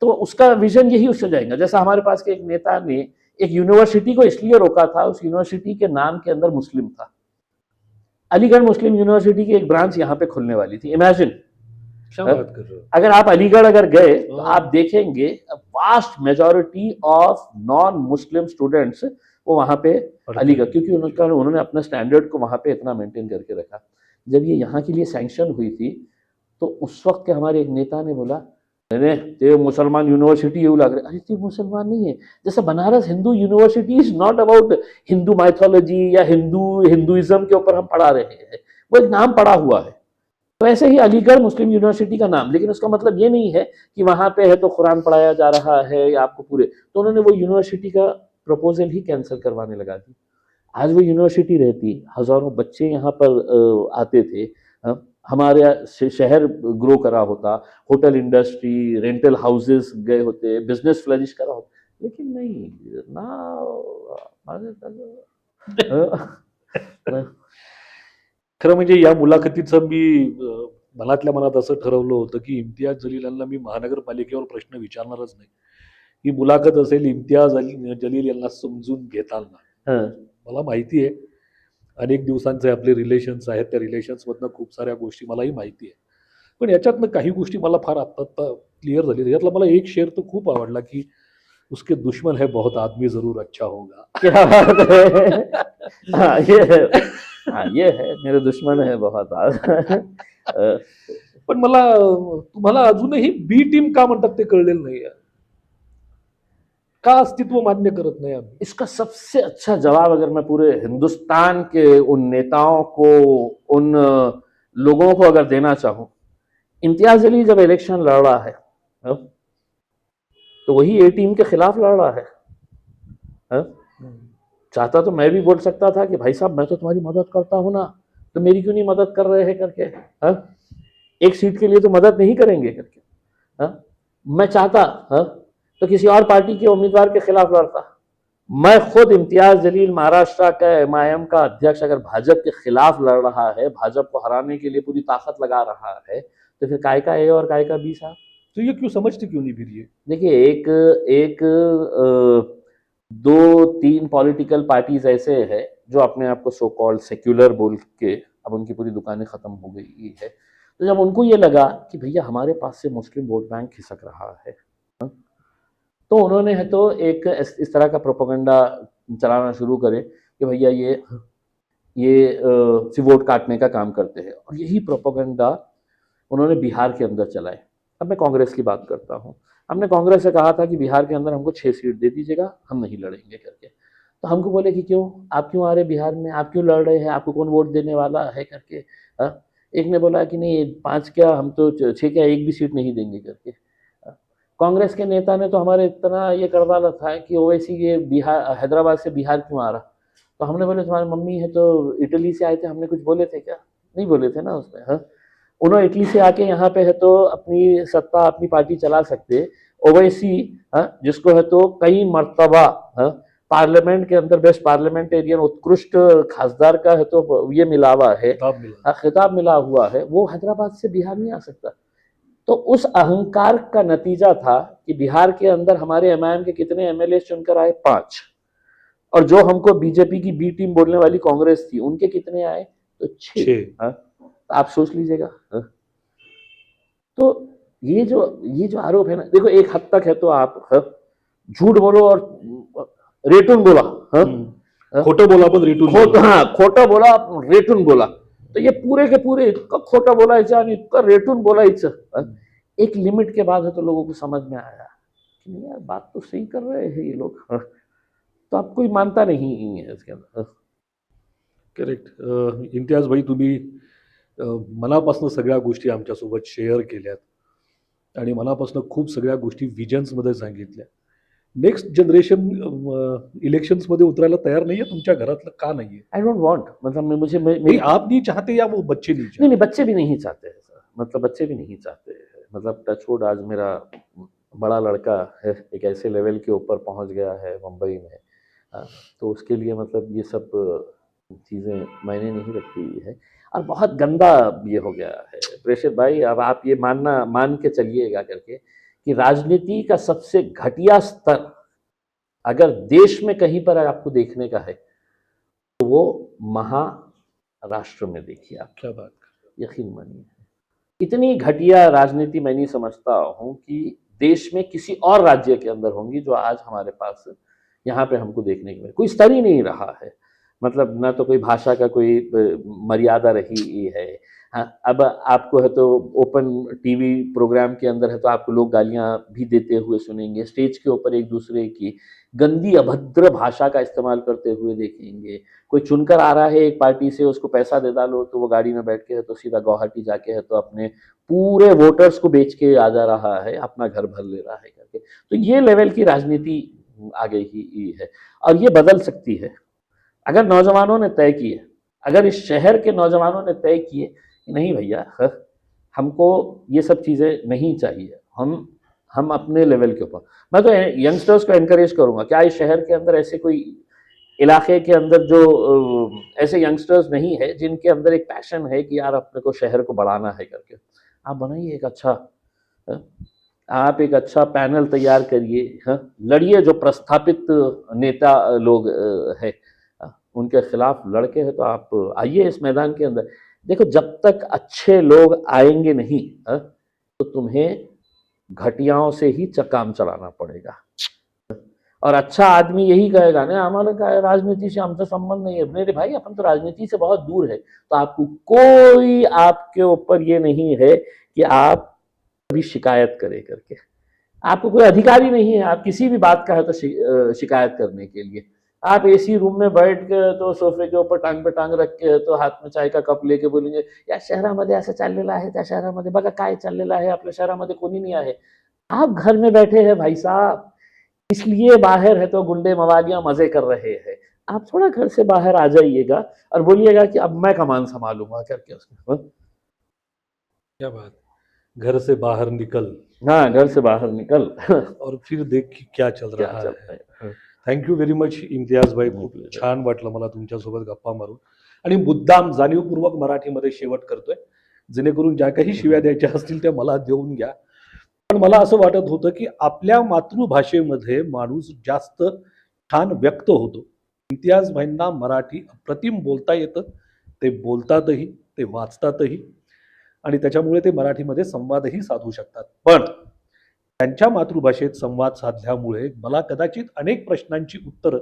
तो उसका विजन यही उससे जाएगा। जैसा हमारे पास के एक नेता ने एक यूनिवर्सिटी को इसलिए रोका था, उस यूनिवर्सिटी के नाम के अंदर मुस्लिम था। अलीगढ़ मुस्लिम यूनिवर्सिटी की एक ब्रांच यहाँ पे खुलने वाली थी। इमेजिन, क्या बात कर रहे हो? अगर आप अलीगढ़ अगर गए तो आप देखेंगे vast majority of non Muslim students वो वहां पे अलीगढ़, क्योंकि उन्होंने अपना स्टैंडर्ड को वहां पे इतना मेंटेन करके रखा। जब ये यहाँ के लिए सैंक्शन हुई थी तो उस वक्त के हमारे एक नेता ने बोला ते मुसलमान यूनिवर्सिटी ये लग रहा है। अरे मुसलमान नहीं है, जैसे Banaras Hindu university is not about Hindu mythology या हिंदुइज्म के ऊपर हम पढ़ा रहे हैं, वो एक नाम पड़ा हुआ है। तो ऐसे ही अलीगढ़ मुस्लिम यूनिवर्सिटी का नाम, लेकिन उसका मतलब ये नहीं है कि वहां पे है तो कुरान पढ़ाया जा रहा है या आपको पूरे। तो उन्होंने वो यूनिवर्सिटी का प्रपोजल ही कैंसिल करवाने लगा दी। आज वो यूनिवर्सिटी रहती, हजारों बच्चे यहाँ पर आते थे, हमारे शहर ग्रो करा होता, होटल इंडस्ट्री, रेंटल हाउसेस गए होते, बिजनेस फ्लरिश करा होता, लेकिन नहीं ना। खरं म्हणजे या मुलाखतीचं मी मनातल्या मनात असं ठरवलं होतं की इम्तियाज जलील यांना मी महानगरपालिकेवर प्रश्न विचारणारच नाही। ही मुलाखत असेल इम्तियाज जलील यांना समजून घेताना। मला माहिती आहे अनेक दिवसांचे आपले रिलेशन्स आहेत, त्या रिलेशन्स मधनं खूप साऱ्या गोष्टी मलाही माहिती आहे, पण याच्यातनं काही गोष्टी मला फार आत्ता क्लिअर झाली। त्याच्यातला मला एक शेर तो खूप आवडला की उसके दुश्मन है बहुत आदमी जरूर अच्छा होगा। क्या बात है। ये है मेरे दुश्मन है बहुत। पण मला तुम्हाला अजूनही बी टीम का म्हणतात ते कळलेलं नाही आहे, का अस्तित्व मान्य करत नहीं आम्ही? इसका सबसे अच्छा जवाब अगर मैं पूरे हिंदुस्तान के उन नेताओं को, उन लोगों को अगर देना चाहूं, इम्तियाज अली जब इलेक्शन लड़ रहा है तो वही ए टीम के खिलाफ लड़ रहा है। चाहता तो मैं भी बोल सकता था कि भाई साहब मैं तो तुम्हारी मदद करता हूं ना, तो मेरी क्यों नहीं मदद कर रहे हैं करके। एक सीट के लिए तो मदद नहीं करेंगे करके। मैं चाहता तो किसी और पार्टी के उम्मीदवार के खिलाफ लड़ता। मैं खुद इम्तियाज जलील महाराष्ट्र का MIM का अध्यक्ष अगर भाजपा के खिलाफ लड़ रहा है, भाजपा को हराने के लिए पूरी ताकत लगा रहा है, तो फिर काय का A और काय का B साहब? तो ये क्यों समझते क्यों नहीं फिर ये? देखिए, एक 2-3 पॉलिटिकल पार्टीज ऐसे हैं जो अपने आप को सो कॉल्ड सेक्युलर बोल के अब उनकी पूरी दुकानें खत्म हो गई है। तो जब उनको ये लगा कि भैया हमारे पास से मुस्लिम वोट बैंक खिसक रहा है, तो उन्होंने है तो एक इस तरह का प्रोपेगेंडा चलाना शुरू करे कि भैया ये वोट काटने का काम करते हैं। और यही प्रोपेगेंडा उन्होंने बिहार के अंदर चलाए। अब मैं कांग्रेस की बात करता हूँ। हमने कांग्रेस से कहा था कि बिहार के अंदर हमको 6 सीट दे दीजिएगा, हम नहीं लड़ेंगे करके। तो हमको बोले कि क्यों, आप क्यों आ रहे बिहार में, आप क्यों लड़ रहे हैं, आपको कौन वोट देने वाला है करके। एक ने बोला कि नहीं 5 क्या, हम तो 6 क्या, एक भी सीट नहीं देंगे करके। कांग्रेस के नेता ने तो हमारे इतना ये कर डाला था कि ओवैसी ये बिहार, हैदराबाद से बिहार क्यों आ रहा। तो हमने बोले तुम्हारी मम्मी है तो इटली से आए थे, हमने कुछ बोले थे क्या? नहीं बोले थे ना उसमें। हाँ, उन्होंने इटली से आके यहाँ पे है तो अपनी सत्ता, अपनी पार्टी चला सकते। ओवैसी जिसको है तो कई मर्तबा पार्लियामेंट के अंदर बेस्ट पार्लियामेंटेरियन, उत्कृष्ट खासदार का है तो ये मिला हुआ है, खिताब मिला हुआ है, वो हैदराबाद से बिहार नहीं आ सकता। तो उस अहंकार का नतीजा था कि बिहार के अंदर हमारे MIM के कितने MLA चुनकर आए? 5। और जो हमको बीजेपी की B टीम बोलने वाली कांग्रेस थी, उनके कितने आए? तो 6। आप सोच लीजिएगा। तो ये जो आरोप है ना, देखो एक हद तक है तो आप झूठ बोलो और रेटून बोला, खोटा बोला पण रेटून खोटा बोला रेटून बोला, तो ये पूरे के पूरे इतका खोटा बोलायचं आणि इतका रेटून बोलायचं। एक लिमिट के बाद है तो लोगों को समझ में आया कि नहीं यार, बात तो सही कर रहे हैं ये लोग। तो अब कोई मानता नहीं है इसके अंदर। करेक्ट। इम्तियाज भाई, तुम्ही मनापासून सगळ्या गोष्टी आमच्यासोबत शेअर केल्यात आणि मनापासून खूप सगळ्या गोष्टी विजन्समध्ये सांगितल्या। नेक्स्ट जनरेशन इलेक्शंस मध्ये उतरायला तयार नाहीये तुमच्या घरातलं? का नाहीये? आई डोंट वांट, मतलब मुझे नहीं, आप नहीं चाहते या वो बच्चे नहीं चाहते? नहीं, बच्चे भी नहीं चाहते हैं सर, मतलब बच्चे भी नहीं चाहते हैं। मतलब टचवुड, आज मेरा बड़ा लड़का है एक ऐसे लेवल के ऊपर पहुंच गया है मुंबई में, तो उसके लिए मतलब ये सब चीज़ें मायने नहीं रखती है। और बहुत गंदा ये हो गया है प्रेषित भाई। अब आप ये मान के चलिएगा करके कि राजनीति का सबसे घटिया स्तर अगर देश में कहीं पर आपको देखने का है तो वो महाराष्ट्र में देखिए आप। क्या बात, यकीन मानिए, इतनी घटिया राजनीति मैं नहीं समझता हूँ कि देश में किसी और राज्य के अंदर होंगी जो आज हमारे पास यहाँ पे हमको देखने को मिले। कोई स्तर ही नहीं रहा है, मतलब ना तो कोई भाषा का कोई मर्यादा रही है। हाँ, अब आपको है तो ओपन टीवी प्रोग्राम के अंदर है तो आपको लोग गालियाँ भी देते हुए सुनेंगे, स्टेज के ऊपर एक दूसरे की गंदी अभद्र भाषा का इस्तेमाल करते हुए देखेंगे। कोई चुनकर आ रहा है एक पार्टी से, उसको पैसा दे डालो तो वो गाड़ी में बैठ के है तो सीधा गुवाहाटी जाके है तो अपने पूरे वोटर्स को बेच के आ जा रहा है, अपना घर भर ले रहा है करके। तो ये लेवल की राजनीति आ गई ही है और ये बदल सकती है अगर नौजवानों ने तय किए, अगर इस शहर के नौजवानों ने तय किए कि नहीं भैया हमको ये सब चीज़ें नहीं चाहिए, हम अपने लेवल के ऊपर। मैं तो यंगस्टर्स को एनकरेज करूँगा, क्या इस शहर के अंदर ऐसे कोई इलाके के अंदर जो ऐसे यंगस्टर्स नहीं है जिनके अंदर एक पैशन है कि यार अपने को शहर को बढ़ाना है करके, आप बनाइए एक अच्छा, आप एक अच्छा पैनल तैयार करिए, लड़िए। जो प्रस्थापित नेता लोग है उनके खिलाफ लड़के हैं तो आप आइए इस मैदान के अंदर। देखो, जब तक अच्छे लोग आएंगे नहीं तो तुम्हें घटियाओं से ही काम चलाना पड़ेगा। और अच्छा आदमी यही कहेगा ना हमारा काय राजनीति से हमसे संबंध नहीं है। मेरे भाई, अपन तो राजनीति से बहुत दूर है, तो आपको कोई आपके ऊपर ये नहीं है कि आप भी शिकायत करे करके, आपको कोई अधिकार ही नहीं है आप किसी भी बात का है तो शिकायत करने के लिए। आप एसी रूम में बैठ के तो सोफे के ऊपर टांग पे टांग रख के तो हाथ में चाय का कप लेके बोलेंगे या शहरामध्ये असं चाललेलं आहे, त्या शहरामध्ये बघा काय चाललेलं आहे, आपल्या शहरामध्ये कोणी नहीं आहे। आप घर में बैठे हैं भाई साहब, इसलिए बाहर है तो गुंडे मवालियां मजे कर रहे हैं। आप थोड़ा घर से बाहर आ जाइएगा और बोलिएगा कि अब मैं कमान संभालूंगा करके उसमें। क्या बात। घर से बाहर निकल हाँ, घर से बाहर निकल और फिर देख की क्या चल क्या रहा चलता है. है. थँक्यू व्हेरी मच इम्तियाज भाई. खूप छान वाटलं मला तुमच्यासोबत गप्पा मारून. आणि मुद्दाम जाणीवपूर्वक मराठीमध्ये शेवट करतोय, जेणेकरून ज्या काही शिव्या द्यायच्या असतील त्या मला देऊन घ्या. पण मला असं वाटत होतं की आपल्या मातृभाषेमध्ये माणूस जास्त छान व्यक्त होतो. इम्तियाज भाईंना मराठी अप्रतिम बोलता येतं, ते बोलतातही, ते वाचतातही आणि त्याच्यामुळे ते मराठीमध्ये संवादही साधू शकतात. पण त्यांच्या मातृभाषेत संवाद साधल्यामुळे मला कदाचित अनेक प्रश्नांची उत्तरं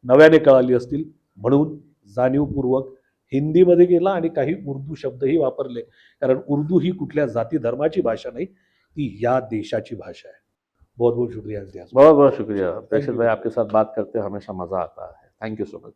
नव्याने कळाली असतील. म्हणून जाणीवपूर्वक हिंदीमध्ये गेला आणि काही उर्दू शब्दही वापरले, कारण उर्दू ही कुठल्या जाती धर्माची भाषा नाही, ती या देशाची भाषा है. बहुत बहुत शुक्रिया इम्तियाज. बहुत बहुत शुक्रिया प्रेषित भाई, आपके साथ बात करते हमेशा मजा आता है. Thank you so much.